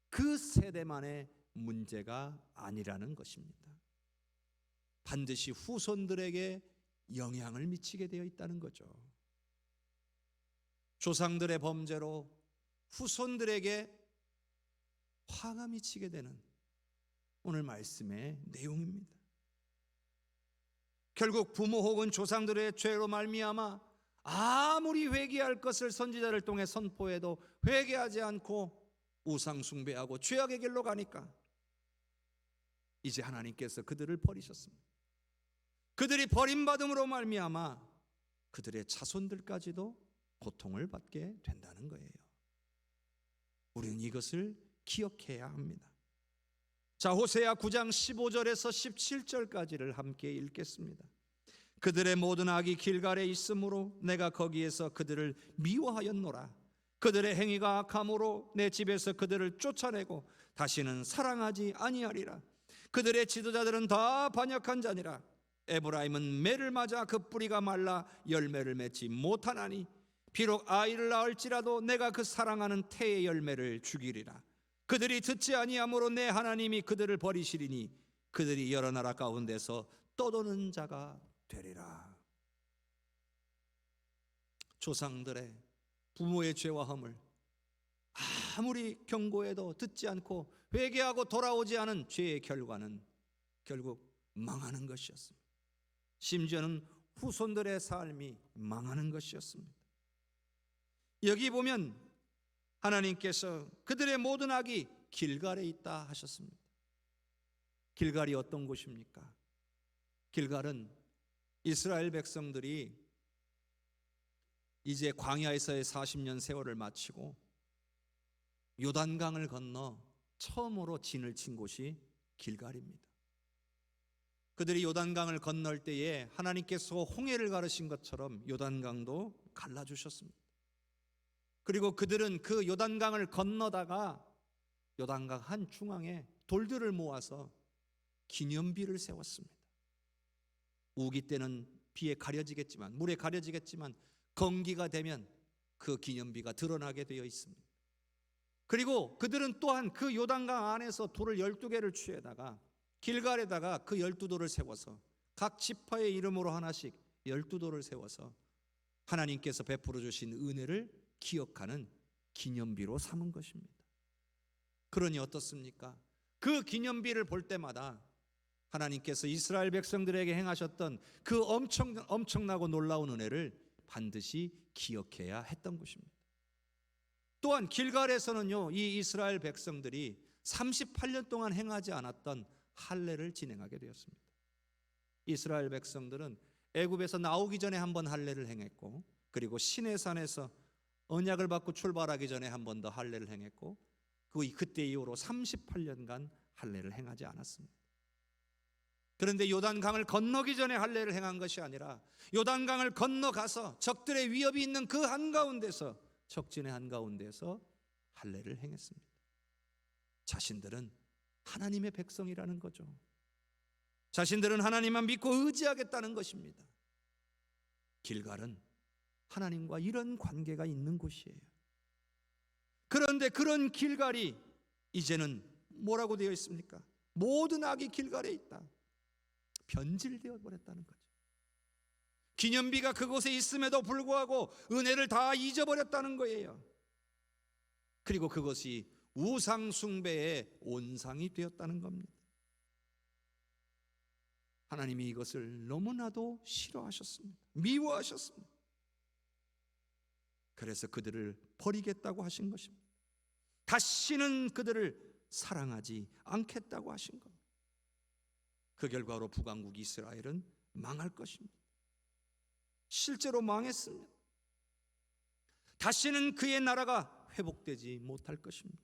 그 세대만의 문제가 아니라는 것입니다. 반드시 후손들에게 영향을 미치게 되어 있다는 거죠. 조상들의 범죄로 후손들에게 화가 미치게 되는 오늘 말씀의 내용입니다. 결국 부모 혹은 조상들의 죄로 말미암아 아무리 회개할 것을 선지자를 통해 선포해도 회개하지 않고 우상 숭배하고 죄악의 길로 가니까 이제 하나님께서 그들을 버리셨습니다. 그들이 버림받음으로 말미암아 그들의 자손들까지도 고통을 받게 된다는 거예요. 우리는 이것을 기억해야 합니다. 자, 호세아 9장 15절에서 17절까지를 함께 읽겠습니다. 그들의 모든 악이 길갈에 있으므로 내가 거기에서 그들을 미워하였노라. 그들의 행위가 악함으로 내 집에서 그들을 쫓아내고 다시는 사랑하지 아니하리라. 그들의 지도자들은 다 반역한 자니라. 에브라임은 매를 맞아 그 뿌리가 말라 열매를 맺지 못하나니 비록 아이를 낳을지라도 내가 그 사랑하는 태의 열매를 죽이리라. 그들이 듣지 아니하므로 내 하나님이 그들을 버리시리니 그들이 여러 나라 가운데서 떠도는 자가 되리라. 조상들의 부모의 죄와 허물 아무리 경고해도 듣지 않고 회개하고 돌아오지 않은 죄의 결과는 결국 망하는 것이었습니다. 심지어는 후손들의 삶이 망하는 것이었습니다. 여기 보면 하나님께서 그들의 모든 악이 길갈에 있다 하셨습니다. 길갈이 어떤 곳입니까? 길갈은 이스라엘 백성들이 이제 광야에서의 40년 세월을 마치고 요단강을 건너 처음으로 진을 친 곳이 길갈입니다. 그들이 요단강을 건널 때에 하나님께서 홍해를 가르신 것처럼 요단강도 갈라주셨습니다. 그리고 그들은 그 요단강을 건너다가 요단강 한 중앙에 돌들을 모아서 기념비를 세웠습니다. 우기 때는 비에 가려지겠지만, 물에 가려지겠지만 건기가 되면 그 기념비가 드러나게 되어 있습니다. 그리고 그들은 또한 그 요단강 안에서 돌을 12개를 취해다가 길갈에다가 그 12돌을 세워서 각 지파의 이름으로 하나씩 12돌을 세워서 하나님께서 베풀어 주신 은혜를 기억하는 기념비로 삼은 것입니다. 그러니 어떻습니까? 그 기념비를 볼 때마다 하나님께서 이스라엘 백성들에게 행하셨던 그 엄청나고 놀라운 은혜를 반드시 기억해야 했던 것입니다. 또한 길갈에서는요, 이 이스라엘 백성들이 38년 동안 행하지 않았던 할례를 진행하게 되었습니다. 이스라엘 백성들은 애굽에서 나오기 전에 한 번 할례를 행했고, 그리고 시내산에서 언약을 받고 출발하기 전에 한 번 더 할례를 행했고, 그때 이후로 38년간 할례를 행하지 않았습니다. 그런데 요단강을 건너기 전에 할례를 행한 것이 아니라 요단강을 건너가서 적들의 위협이 있는 그 한가운데서, 적진의 한가운데서 할례를 행했습니다. 자신들은 하나님의 백성이라는 거죠. 자신들은 하나님만 믿고 의지하겠다는 것입니다. 길갈은 하나님과 이런 관계가 있는 곳이에요. 그런데 그런 길갈이 이제는 뭐라고 되어 있습니까? 모든 악이 길갈에 있다. 변질되어 버렸다는 거죠. 기념비가 그곳에 있음에도 불구하고 은혜를 다 잊어버렸다는 거예요. 그리고 그것이 우상 숭배의 온상이 되었다는 겁니다. 하나님이 이것을 너무나도 싫어하셨습니다. 미워하셨습니다. 그래서 그들을 버리겠다고 하신 것입니다. 다시는 그들을 사랑하지 않겠다고 하신 겁니다. 그 결과로 북왕국 이스라엘은 망할 것입니다. 실제로 망했습니다. 다시는 그의 나라가 회복되지 못할 것입니다.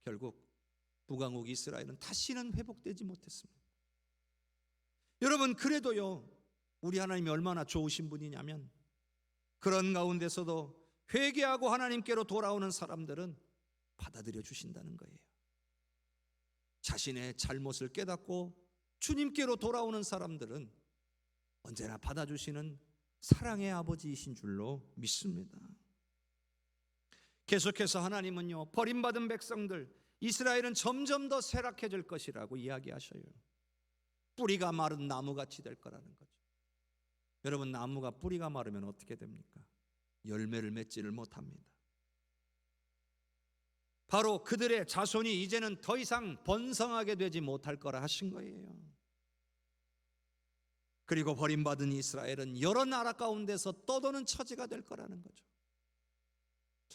결국 북왕국 이스라엘은 다시는 회복되지 못했습니다. 여러분, 그래도요, 우리 하나님이 얼마나 좋으신 분이냐면 그런 가운데서도 회개하고 하나님께로 돌아오는 사람들은 받아들여 주신다는 거예요. 자신의 잘못을 깨닫고 주님께로 돌아오는 사람들은 언제나 받아주시는 사랑의 아버지이신 줄로 믿습니다. 계속해서 하나님은요, 버림받은 백성들 이스라엘은 점점 더 쇠락해질 것이라고 이야기하셔요. 뿌리가 마른 나무같이 될 거라는 거죠. 여러분, 나무가 뿌리가 마르면 어떻게 됩니까? 열매를 맺지를 못합니다. 바로 그들의 자손이 이제는 더 이상 번성하게 되지 못할 거라 하신 거예요. 그리고 버림받은 이스라엘은 여러 나라 가운데서 떠도는 처지가 될 거라는 거죠.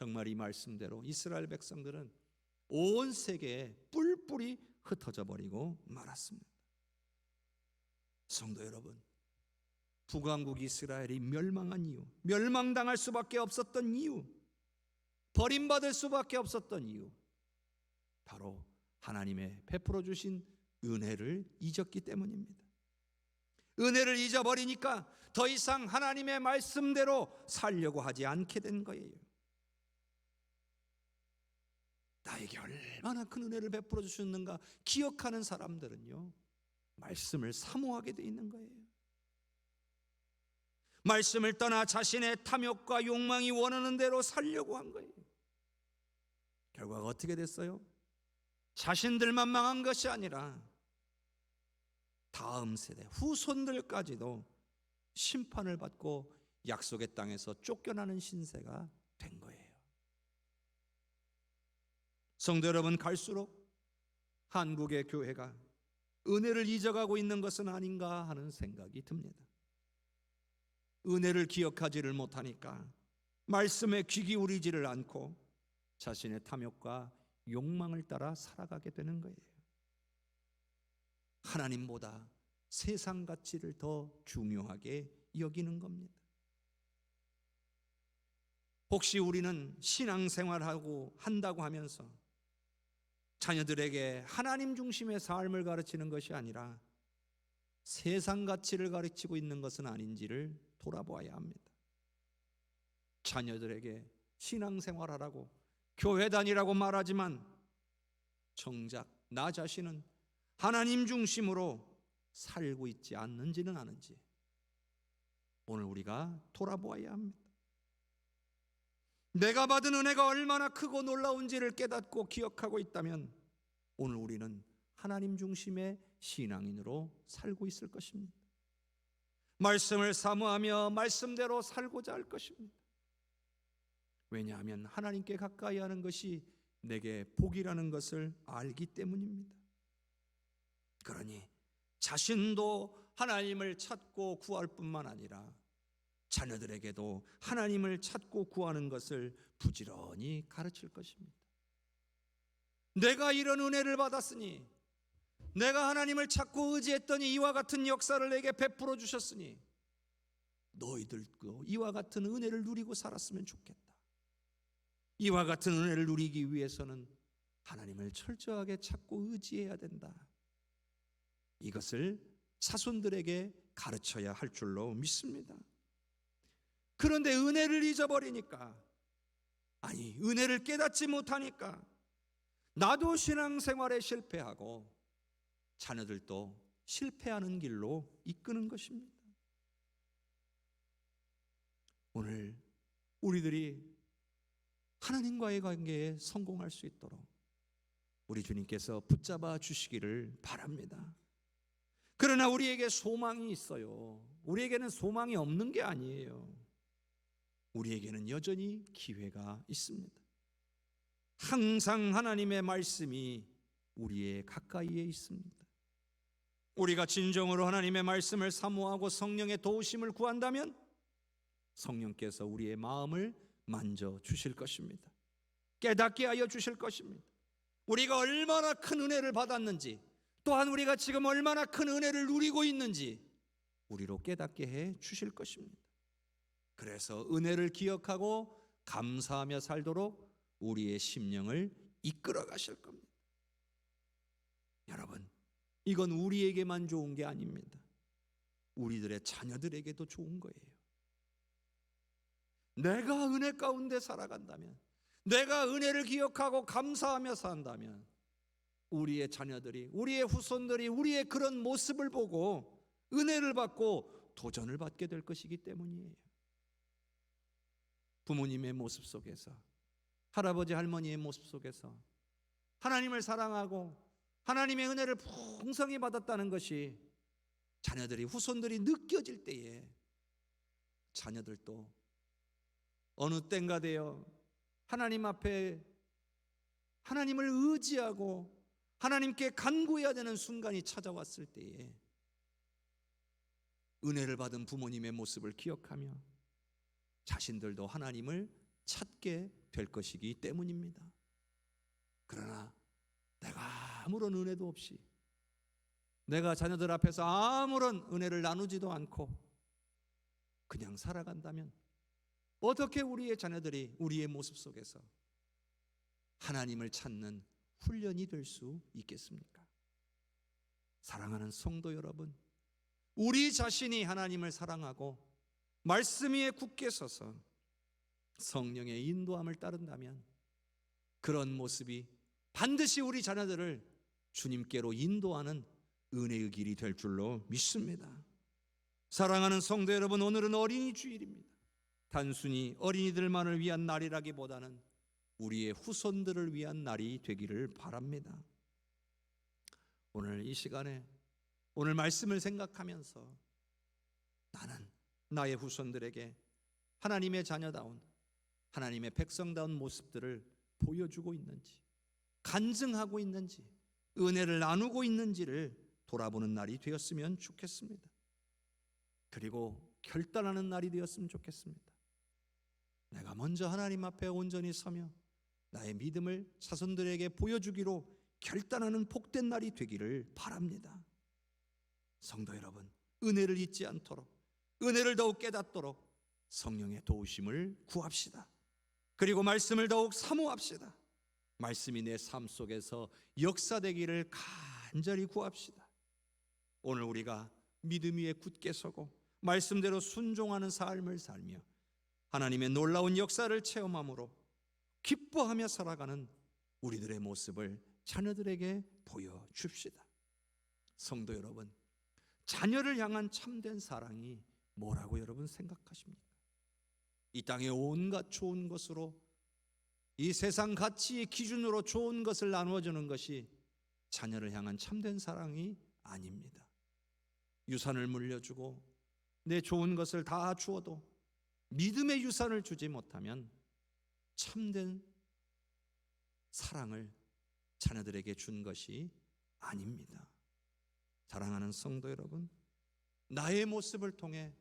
정말 이 말씀대로 이스라엘 백성들은 온 세계에 뿔뿔이 흩어져 버리고 말았습니다. 성도 여러분, 북왕국 이스라엘이 멸망한 이유, 멸망당할 수밖에 없었던 이유, 버림받을 수밖에 없었던 이유, 바로 하나님의 베풀어 주신 은혜를 잊었기 때문입니다. 은혜를 잊어버리니까 더 이상 하나님의 말씀대로 살려고 하지 않게 된 거예요. 나에게 얼마나 큰 은혜를 베풀어 주셨는가 기억하는 사람들은요, 말씀을 사모하게 돼 있는 거예요. 말씀을 떠나 자신의 탐욕과 욕망이 원하는 대로 살려고 한 거예요. 결과가 어떻게 됐어요? 자신들만 망한 것이 아니라 다음 세대, 후손들까지도 심판을 받고 약속의 땅에서 쫓겨나는 신세가 된 거예요. 성도 여러분, 갈수록 한국의 교회가 은혜를 잊어가고 있는 것은 아닌가 하는 생각이 듭니다. 은혜를 기억하지를 못하니까 말씀에 귀 기울이지를 않고 자신의 탐욕과 욕망을 따라 살아가게 되는 거예요. 하나님보다 세상 가치를 더 중요하게 여기는 겁니다. 혹시 우리는 신앙생활하고 한다고 하면서 자녀들에게 하나님 중심의 삶을 가르치는 것이 아니라 세상 가치를 가르치고 있는 것은 아닌지를 돌아보아야 합니다. 자녀들에게 신앙생활하라고 교회 다니라고 말하지만 정작 나 자신은 하나님 중심으로 살고 있지 않는지는 아는지 오늘 우리가 돌아보아야 합니다. 내가 받은 은혜가 얼마나 크고 놀라운지를 깨닫고 기억하고 있다면 오늘 우리는 하나님 중심의 신앙인으로 살고 있을 것입니다. 말씀을 사모하며 말씀대로 살고자 할 것입니다. 왜냐하면 하나님께 가까이 하는 것이 내게 복이라는 것을 알기 때문입니다. 그러니 자신도 하나님을 찾고 구할 뿐만 아니라 자녀들에게도 하나님을 찾고 구하는 것을 부지런히 가르칠 것입니다. 내가 이런 은혜를 받았으니, 내가 하나님을 찾고 의지했더니 이와 같은 역사를 내게 베풀어 주셨으니 너희들도 이와 같은 은혜를 누리고 살았으면 좋겠다. 이와 같은 은혜를 누리기 위해서는 하나님을 철저하게 찾고 의지해야 된다. 이것을 자손들에게 가르쳐야 할 줄로 믿습니다. 그런데 은혜를 잊어버리니까, 아니 은혜를 깨닫지 못하니까 나도 신앙생활에 실패하고 자녀들도 실패하는 길로 이끄는 것입니다. 오늘 우리들이 하나님과의 관계에 성공할 수 있도록 우리 주님께서 붙잡아 주시기를 바랍니다. 그러나 우리에게 소망이 있어요. 우리에게는 소망이 없는 게 아니에요. 우리에게는 여전히 기회가 있습니다. 항상 하나님의 말씀이 우리의 가까이에 있습니다. 우리가 진정으로 하나님의 말씀을 사모하고 성령의 도우심을 구한다면 성령께서 우리의 마음을 만져 주실 것입니다. 깨닫게 하여 주실 것입니다. 우리가 얼마나 큰 은혜를 받았는지, 또한 우리가 지금 얼마나 큰 은혜를 누리고 있는지 우리로 깨닫게 해 주실 것입니다. 그래서 은혜를 기억하고 감사하며 살도록 우리의 심령을 이끌어 가실 겁니다. 여러분, 이건 우리에게만 좋은 게 아닙니다. 우리들의 자녀들에게도 좋은 거예요. 내가 은혜 가운데 살아간다면, 내가 은혜를 기억하고 감사하며 산다면 우리의 자녀들이, 우리의 후손들이 우리의 그런 모습을 보고 은혜를 받고 도전을 받게 될 것이기 때문이에요. 부모님의 모습 속에서, 할아버지 할머니의 모습 속에서 하나님을 사랑하고 하나님의 은혜를 풍성히 받았다는 것이 자녀들이, 후손들이 느껴질 때에 자녀들도 어느 때인가 되어 하나님 앞에 하나님을 의지하고 하나님께 간구해야 되는 순간이 찾아왔을 때에 은혜를 받은 부모님의 모습을 기억하며 자신들도 하나님을 찾게 될 것이기 때문입니다. 그러나 내가 아무런 은혜도 없이, 내가 자녀들 앞에서 아무런 은혜를 나누지도 않고 그냥 살아간다면 어떻게 우리의 자녀들이 우리의 모습 속에서 하나님을 찾는 훈련이 될 수 있겠습니까? 사랑하는 성도 여러분, 우리 자신이 하나님을 사랑하고 말씀 위에 굳게 서서 성령의 인도함을 따른다면 그런 모습이 반드시 우리 자녀들을 주님께로 인도하는 은혜의 길이 될 줄로 믿습니다. 사랑하는 성도 여러분, 오늘은 어린이 주일입니다. 단순히 어린이들만을 위한 날이라기보다는 우리의 후손들을 위한 날이 되기를 바랍니다. 오늘 이 시간에 오늘 말씀을 생각하면서 나는 나의 후손들에게 하나님의 자녀다운, 하나님의 백성다운 모습들을 보여주고 있는지, 간증하고 있는지, 은혜를 나누고 있는지를 돌아보는 날이 되었으면 좋겠습니다. 그리고 결단하는 날이 되었으면 좋겠습니다. 내가 먼저 하나님 앞에 온전히 서며 나의 믿음을 자손들에게 보여주기로 결단하는 복된 날이 되기를 바랍니다. 성도 여러분, 은혜를 잊지 않도록, 은혜를 더욱 깨닫도록 성령의 도우심을 구합시다. 그리고 말씀을 더욱 사모합시다. 말씀이 내 삶 속에서 역사되기를 간절히 구합시다. 오늘 우리가 믿음 위에 굳게 서고 말씀대로 순종하는 삶을 살며 하나님의 놀라운 역사를 체험함으로 기뻐하며 살아가는 우리들의 모습을 자녀들에게 보여줍시다. 성도 여러분, 자녀를 향한 참된 사랑이 뭐라고 여러분 생각하십니까? 이 땅의 온갖 좋은 것으로, 이 세상 가치의 기준으로 좋은 것을 나누어주는 것이 자녀를 향한 참된 사랑이 아닙니다. 유산을 물려주고 내 좋은 것을 다 주어도 믿음의 유산을 주지 못하면 참된 사랑을 자녀들에게 준 것이 아닙니다. 사랑하는 성도 여러분, 나의 모습을 통해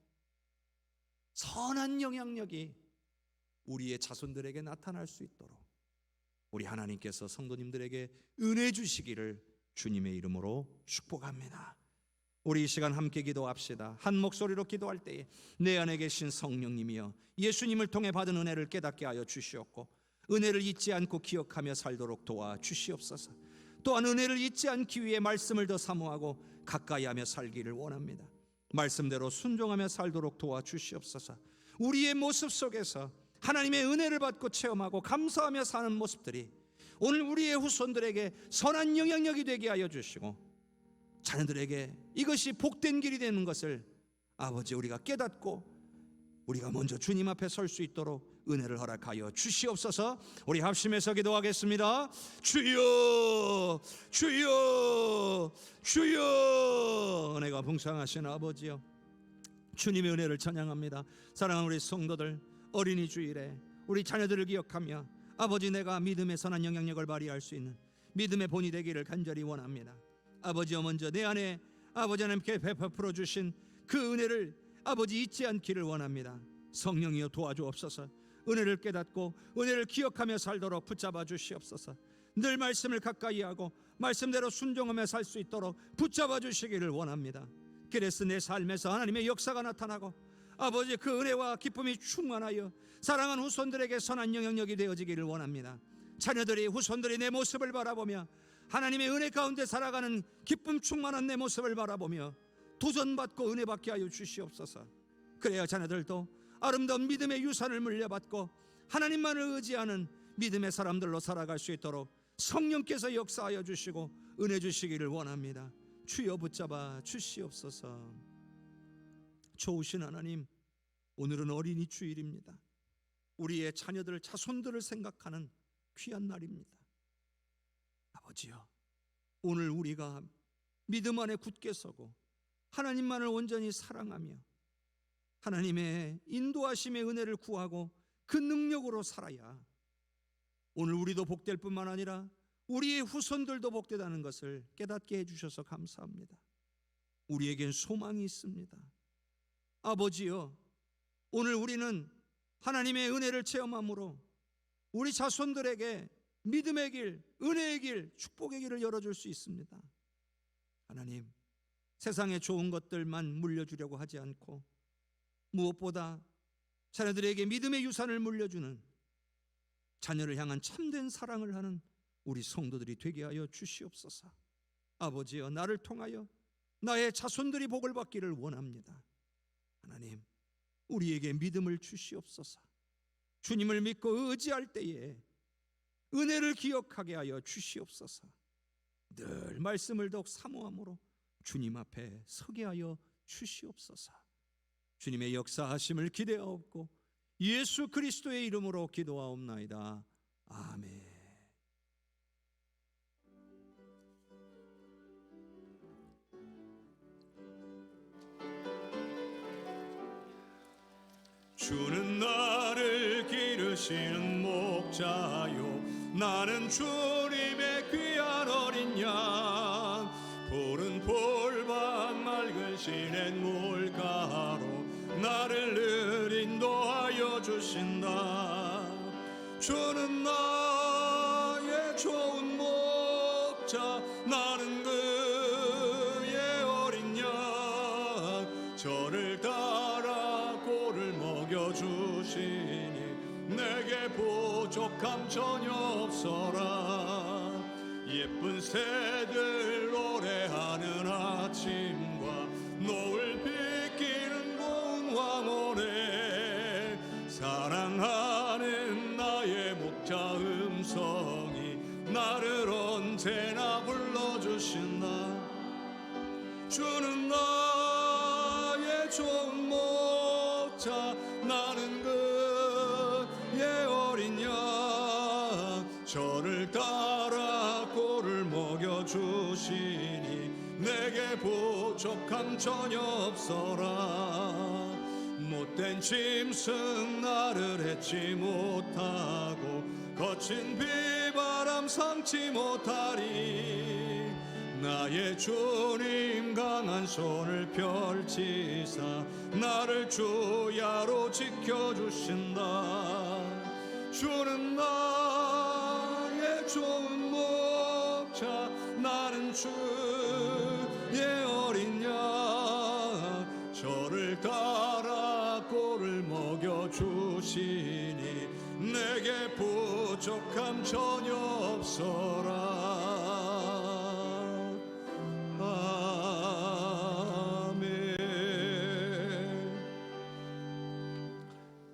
선한 영향력이 우리의 자손들에게 나타날 수 있도록 우리 하나님께서 성도님들에게 은혜 주시기를 주님의 이름으로 축복합니다. 우리 이 시간 함께 기도합시다. 한 목소리로 기도할 때에 내 안에 계신 성령님이여, 예수님을 통해 받은 은혜를 깨닫게 하여 주시옵고 은혜를 잊지 않고 기억하며 살도록 도와주시옵소서. 또한 은혜를 잊지 않기 위해 말씀을 더 사모하고 가까이하며 살기를 원합니다. 말씀대로 순종하며 살도록 도와주시옵소서. 우리의 모습 속에서 하나님의 은혜를 받고 체험하고 감사하며 사는 모습들이 오늘 우리의 후손들에게 선한 영향력이 되게 하여 주시고 자녀들에게 이것이 복된 길이 되는 것을 아버지 우리가 깨닫고 우리가 먼저 주님 앞에 설 수 있도록 은혜를 허락하여 주시옵소서. 우리 합심해서 기도하겠습니다. 주여, 주여, 주여. 은혜가 풍성하신 아버지여, 주님의 은혜를 찬양합니다. 사랑하는 우리 성도들, 어린이 주일에 우리 자녀들을 기억하며 아버지 내가 믿음의 선한 영향력을 발휘할 수 있는 믿음의 본이 되기를 간절히 원합니다. 아버지여, 먼저 내 안에 아버지 하나님께 베풀어 주신 그 은혜를 아버지 잊지 않기를 원합니다. 성령이여 도와주옵소서. 은혜를 깨닫고 은혜를 기억하며 살도록 붙잡아 주시옵소서. 늘 말씀을 가까이 하고 말씀대로 순종하며 살 수 있도록 붙잡아 주시기를 원합니다. 그래서 내 삶에서 하나님의 역사가 나타나고 아버지 그 은혜와 기쁨이 충만하여 사랑하는 후손들에게 선한 영향력이 되어지기를 원합니다. 자녀들이, 후손들이 내 모습을 바라보며 하나님의 은혜 가운데 살아가는 기쁨 충만한 내 모습을 바라보며 도전받고 은혜 받게 하여 주시옵소서. 그래야 자녀들도 아름다운 믿음의 유산을 물려받고 하나님만을 의지하는 믿음의 사람들로 살아갈 수 있도록 성령께서 역사하여 주시고 은혜 주시기를 원합니다. 주여 붙잡아 주시옵소서. 좋으신 하나님, 오늘은 어린이 주일입니다. 우리의 자녀들, 자손들을 생각하는 귀한 날입니다. 아버지여, 오늘 우리가 믿음 안에 굳게 서고 하나님만을 온전히 사랑하며 하나님의 인도하심의 은혜를 구하고 그 능력으로 살아야 오늘 우리도 복될 뿐만 아니라 우리의 후손들도 복되다는 것을 깨닫게 해주셔서 감사합니다. 우리에겐 소망이 있습니다. 아버지여, 오늘 우리는 하나님의 은혜를 체험함으로 우리 자손들에게 믿음의 길, 은혜의 길, 축복의 길을 열어줄 수 있습니다. 하나님, 세상의 좋은 것들만 물려주려고 하지 않고 무엇보다 자녀들에게 믿음의 유산을 물려주는, 자녀를 향한 참된 사랑을 하는 우리 성도들이 되게 하여 주시옵소서. 아버지여, 나를 통하여 나의 자손들이 복을 받기를 원합니다. 하나님, 우리에게 믿음을 주시옵소서. 주님을 믿고 의지할 때에 은혜를 기억하게 하여 주시옵소서. 늘 말씀을 더욱 사모함으로 주님 앞에 서게 하여 주시옵소서. 주님의 역사하심을 기대하옵고 예수 그리스도의 이름으로 기도하옵나이다. 아멘. 주는 나를 기르시는 목자요, 나는 주님의 귀한 어린 양. 푸른 풀밭 맑은 시냇 물가로 나를 늘 인도하여 주신다. 주는 나의 좋은 목자, 나는 그의 어린 양. 저를 따라 꼴을 먹여주시니 내게 부족함 전혀 없어라. 예쁜 새들 노래하는 아침과 노을 비키는 고운 황혼에 사랑하는 나의 목자 음성이 나를 언제나 불러주신다. 주는 나의 좋은 목자, 나는 그의 어린 양. 저를 따라 꼴을 먹여주시니 내게 부족함 전혀 없어라. 못된 짐승 나를 해치 못하고 거친 비바람 삼지 못하리. 나의 주님 강한 손을 펼치사 나를 주야로 지켜주신다. 주는 나의 좋은 목자, 나는 주의 어린 양. 저를 따라 꼴을 먹여주시니 내게 부족함 전혀 없어라.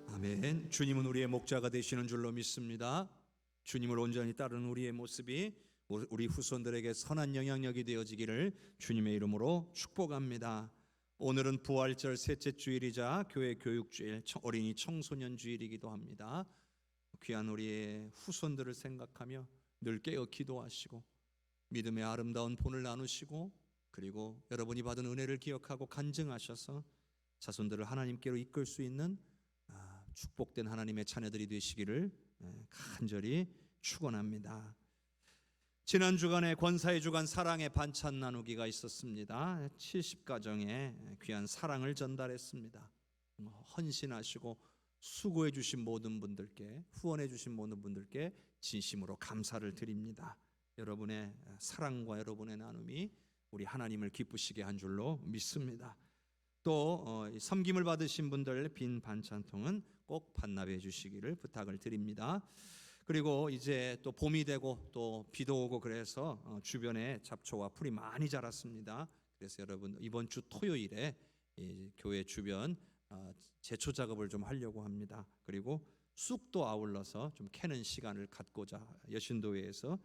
아멘. 주님은 우리의 목자가 되시는 줄로 믿습니다. 주님을 온전히 따르는 우리의 모습이 우리 후손들에게 선한 영향력이 되어지기를 주님의 이름으로 축복합니다. 오늘은 부활절 셋째 주일이자 교회 교육주일, 어린이 청소년 주일이기도 합니다. 귀한 우리의 후손들을 생각하며 늘 깨어 기도하시고 믿음의 아름다운 본을 나누시고, 그리고 여러분이 받은 은혜를 기억하고 간증하셔서 자손들을 하나님께로 이끌 수 있는 축복된 하나님의 자녀들이 되시기를 간절히 축원합니다. 지난 주간에 권사의 주간 사랑의 반찬 나누기가 있었습니다. 70가정에 귀한 사랑을 전달했습니다. 헌신하시고 수고해 주신 모든 분들께, 후원해 주신 모든 분들께 진심으로 감사를 드립니다. 여러분의 사랑과 여러분의 나눔이 우리 하나님을 기쁘시게 한 줄로 믿습니다. 또 섬김을 받으신 분들 빈 반찬통은 꼭 반납해 주시기를 부탁을 드립니다. 그리고 이제 또 봄이 되고 또 비도 오고 그래서 주변에 잡초와 풀이 많이 자랐습니다. 그래서 여러분 이번 주 토요일에 교회 주변 제초 작업을 좀 하려고 합니다. 그리고 쑥도 아울러서 좀 캐는 시간을 갖고자 여신도회에서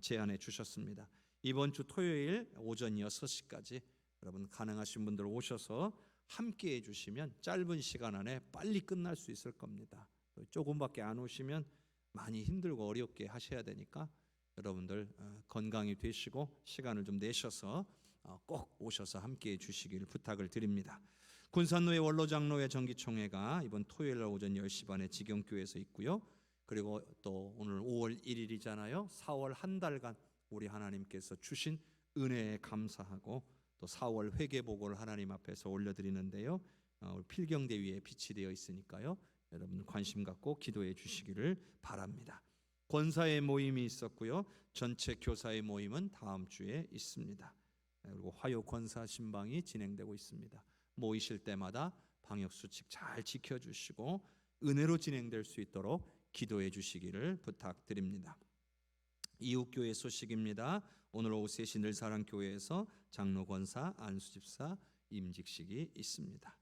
제안해 주셨습니다. 이번 주 토요일 오전 6시까지 여러분 가능하신 분들 오셔서 함께 해주시면 짧은 시간 안에 빨리 끝날 수 있을 겁니다. 조금밖에 안 오시면 많이 힘들고 어렵게 하셔야 되니까 여러분들 건강히 되시고 시간을 좀 내셔서 꼭 오셔서 함께 해주시기를 부탁을 드립니다. 군산로의 원로장로회 정기총회가 이번 토요일 오전 10시 반에 지경교회에서 있고요. 그리고 또 오늘 5월 1일이잖아요. 4월 한 달간 우리 하나님께서 주신 은혜에 감사하고 또 4월 회개복을 하나님 앞에서 올려드리는데요. 필경대 위에 빛이 되어 있으니까요. 여러분 관심 갖고 기도해 주시기를 바랍니다. 권사의 모임이 있었고요. 전체 교사의 모임은 다음 주에 있습니다. 그리고 화요 권사 신방이 진행되고 있습니다. 모이실 때마다 방역 수칙 잘 지켜주시고 은혜로 진행될 수 있도록 기도해 주시기를 부탁드립니다. 이웃교회 소식입니다. 오늘 오후 3시 늘사랑교회에서 장로 권사 안수집사 임직식이 있습니다.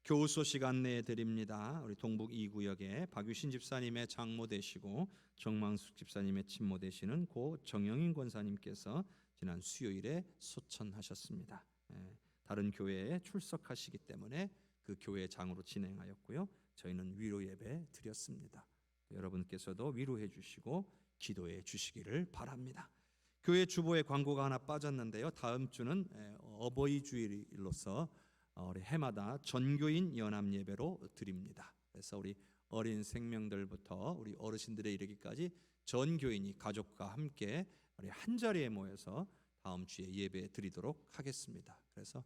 교우 소식 안내해 드립니다. 우리 동북 2구역에 박유신 집사님의 장모 되시고 정망숙 집사님의 친모 되시는 고 정영인 권사님께서 지난 수요일에 소천하셨습니다. 다른 교회에 출석하시기 때문에 그 교회 장으로 진행하였고요. 저희는 위로 예배 드렸습니다. 여러분께서도 위로해 주시고 기도해 주시기를 바랍니다. 교회 주보에 광고가 하나 빠졌는데요. 다음 주는 어버이 주일로서 우리 해마다 전교인 연합 예배로 드립니다. 그래서 우리 어린 생명들부터 우리 어르신들에 이르기까지 전 교인이 가족과 함께 우리 한 자리에 모여서 다음 주에 예배 드리도록 하겠습니다. 그래서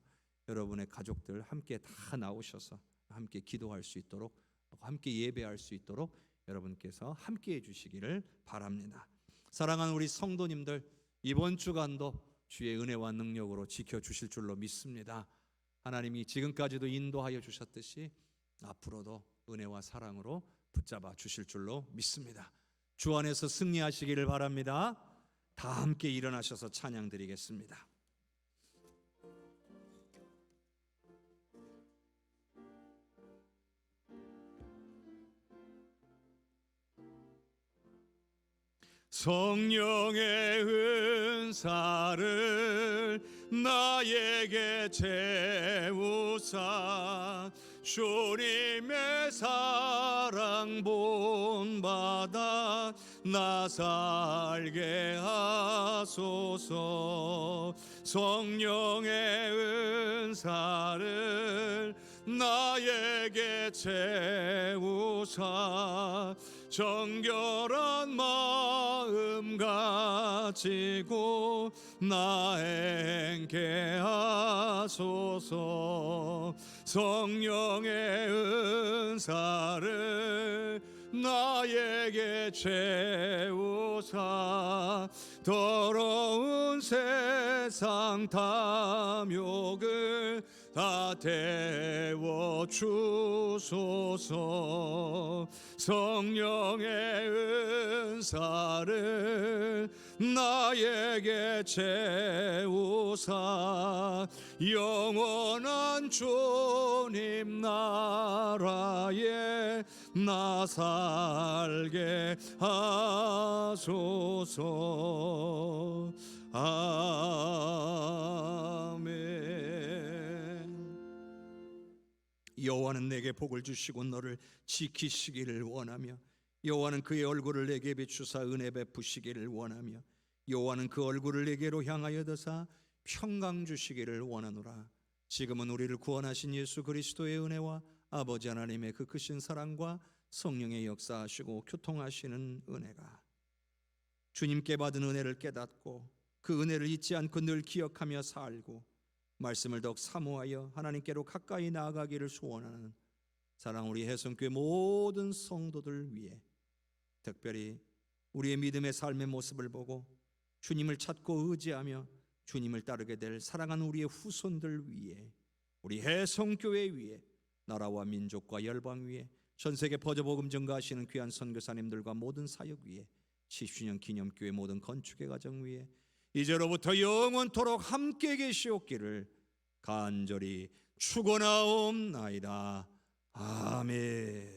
여러분의 가족들 함께 다 나오셔서 함께 기도할 수 있도록, 함께 예배할 수 있도록 여러분께서 함께 해주시기를 바랍니다. 사랑하는 우리 성도님들, 이번 주간도 주의 은혜와 능력으로 지켜주실 줄로 믿습니다. 하나님이 지금까지도 인도하여 주셨듯이 앞으로도 은혜와 사랑으로 붙잡아 주실 줄로 믿습니다. 주 안에서 승리하시기를 바랍니다. 다 함께 일어나셔서 찬양 드리겠습니다. 성령의 은사를 나에게 채우사 주님의 사랑 본받아 나 살게 하소서. 성령의 은사를 나에게 채우사 정결한 마음 가지고 나 행케 하소서. 성령의 은사를 나에게 채우사 더러운 세상 탐욕을 다 태워 주소서. 성령의 은사를 나에게 채우사 영원한 주님 나라에 나 살게 하소서. 아멘. 여호와는 내게 복을 주시고 너를 지키시기를 원하며 여호와는 그의 얼굴을 내게 비추사 은혜 베푸시기를 원하며 여호와는 그 얼굴을 내게로 향하여 드사 평강 주시기를 원하노라. 지금은 우리를 구원하신 예수 그리스도의 은혜와 아버지 하나님의 그 크신 사랑과 성령의 역사하시고 교통하시는 은혜가 주님께 받은 은혜를 깨닫고 그 은혜를 잊지 않고 늘 기억하며 살고 말씀을 더욱 사모하여 하나님께로 가까이 나아가기를 소원하는 사랑 우리 해성교회 모든 성도들 위해 특별히 우리의 믿음의 삶의 모습을 보고 주님을 찾고 의지하며 주님을 따르게 될 사랑하는 우리의 후손들 위해 우리 해성교회 위에 나라와 민족과 열방 위에 전세계 퍼져복음 증거하시는 귀한 선교사님들과 모든 사역 위에 10주년 기념교회 모든 건축의 가정 위에 이제로부터 영원토록 함께 계시옵기를 간절히 축원하옵나이다. 아멘.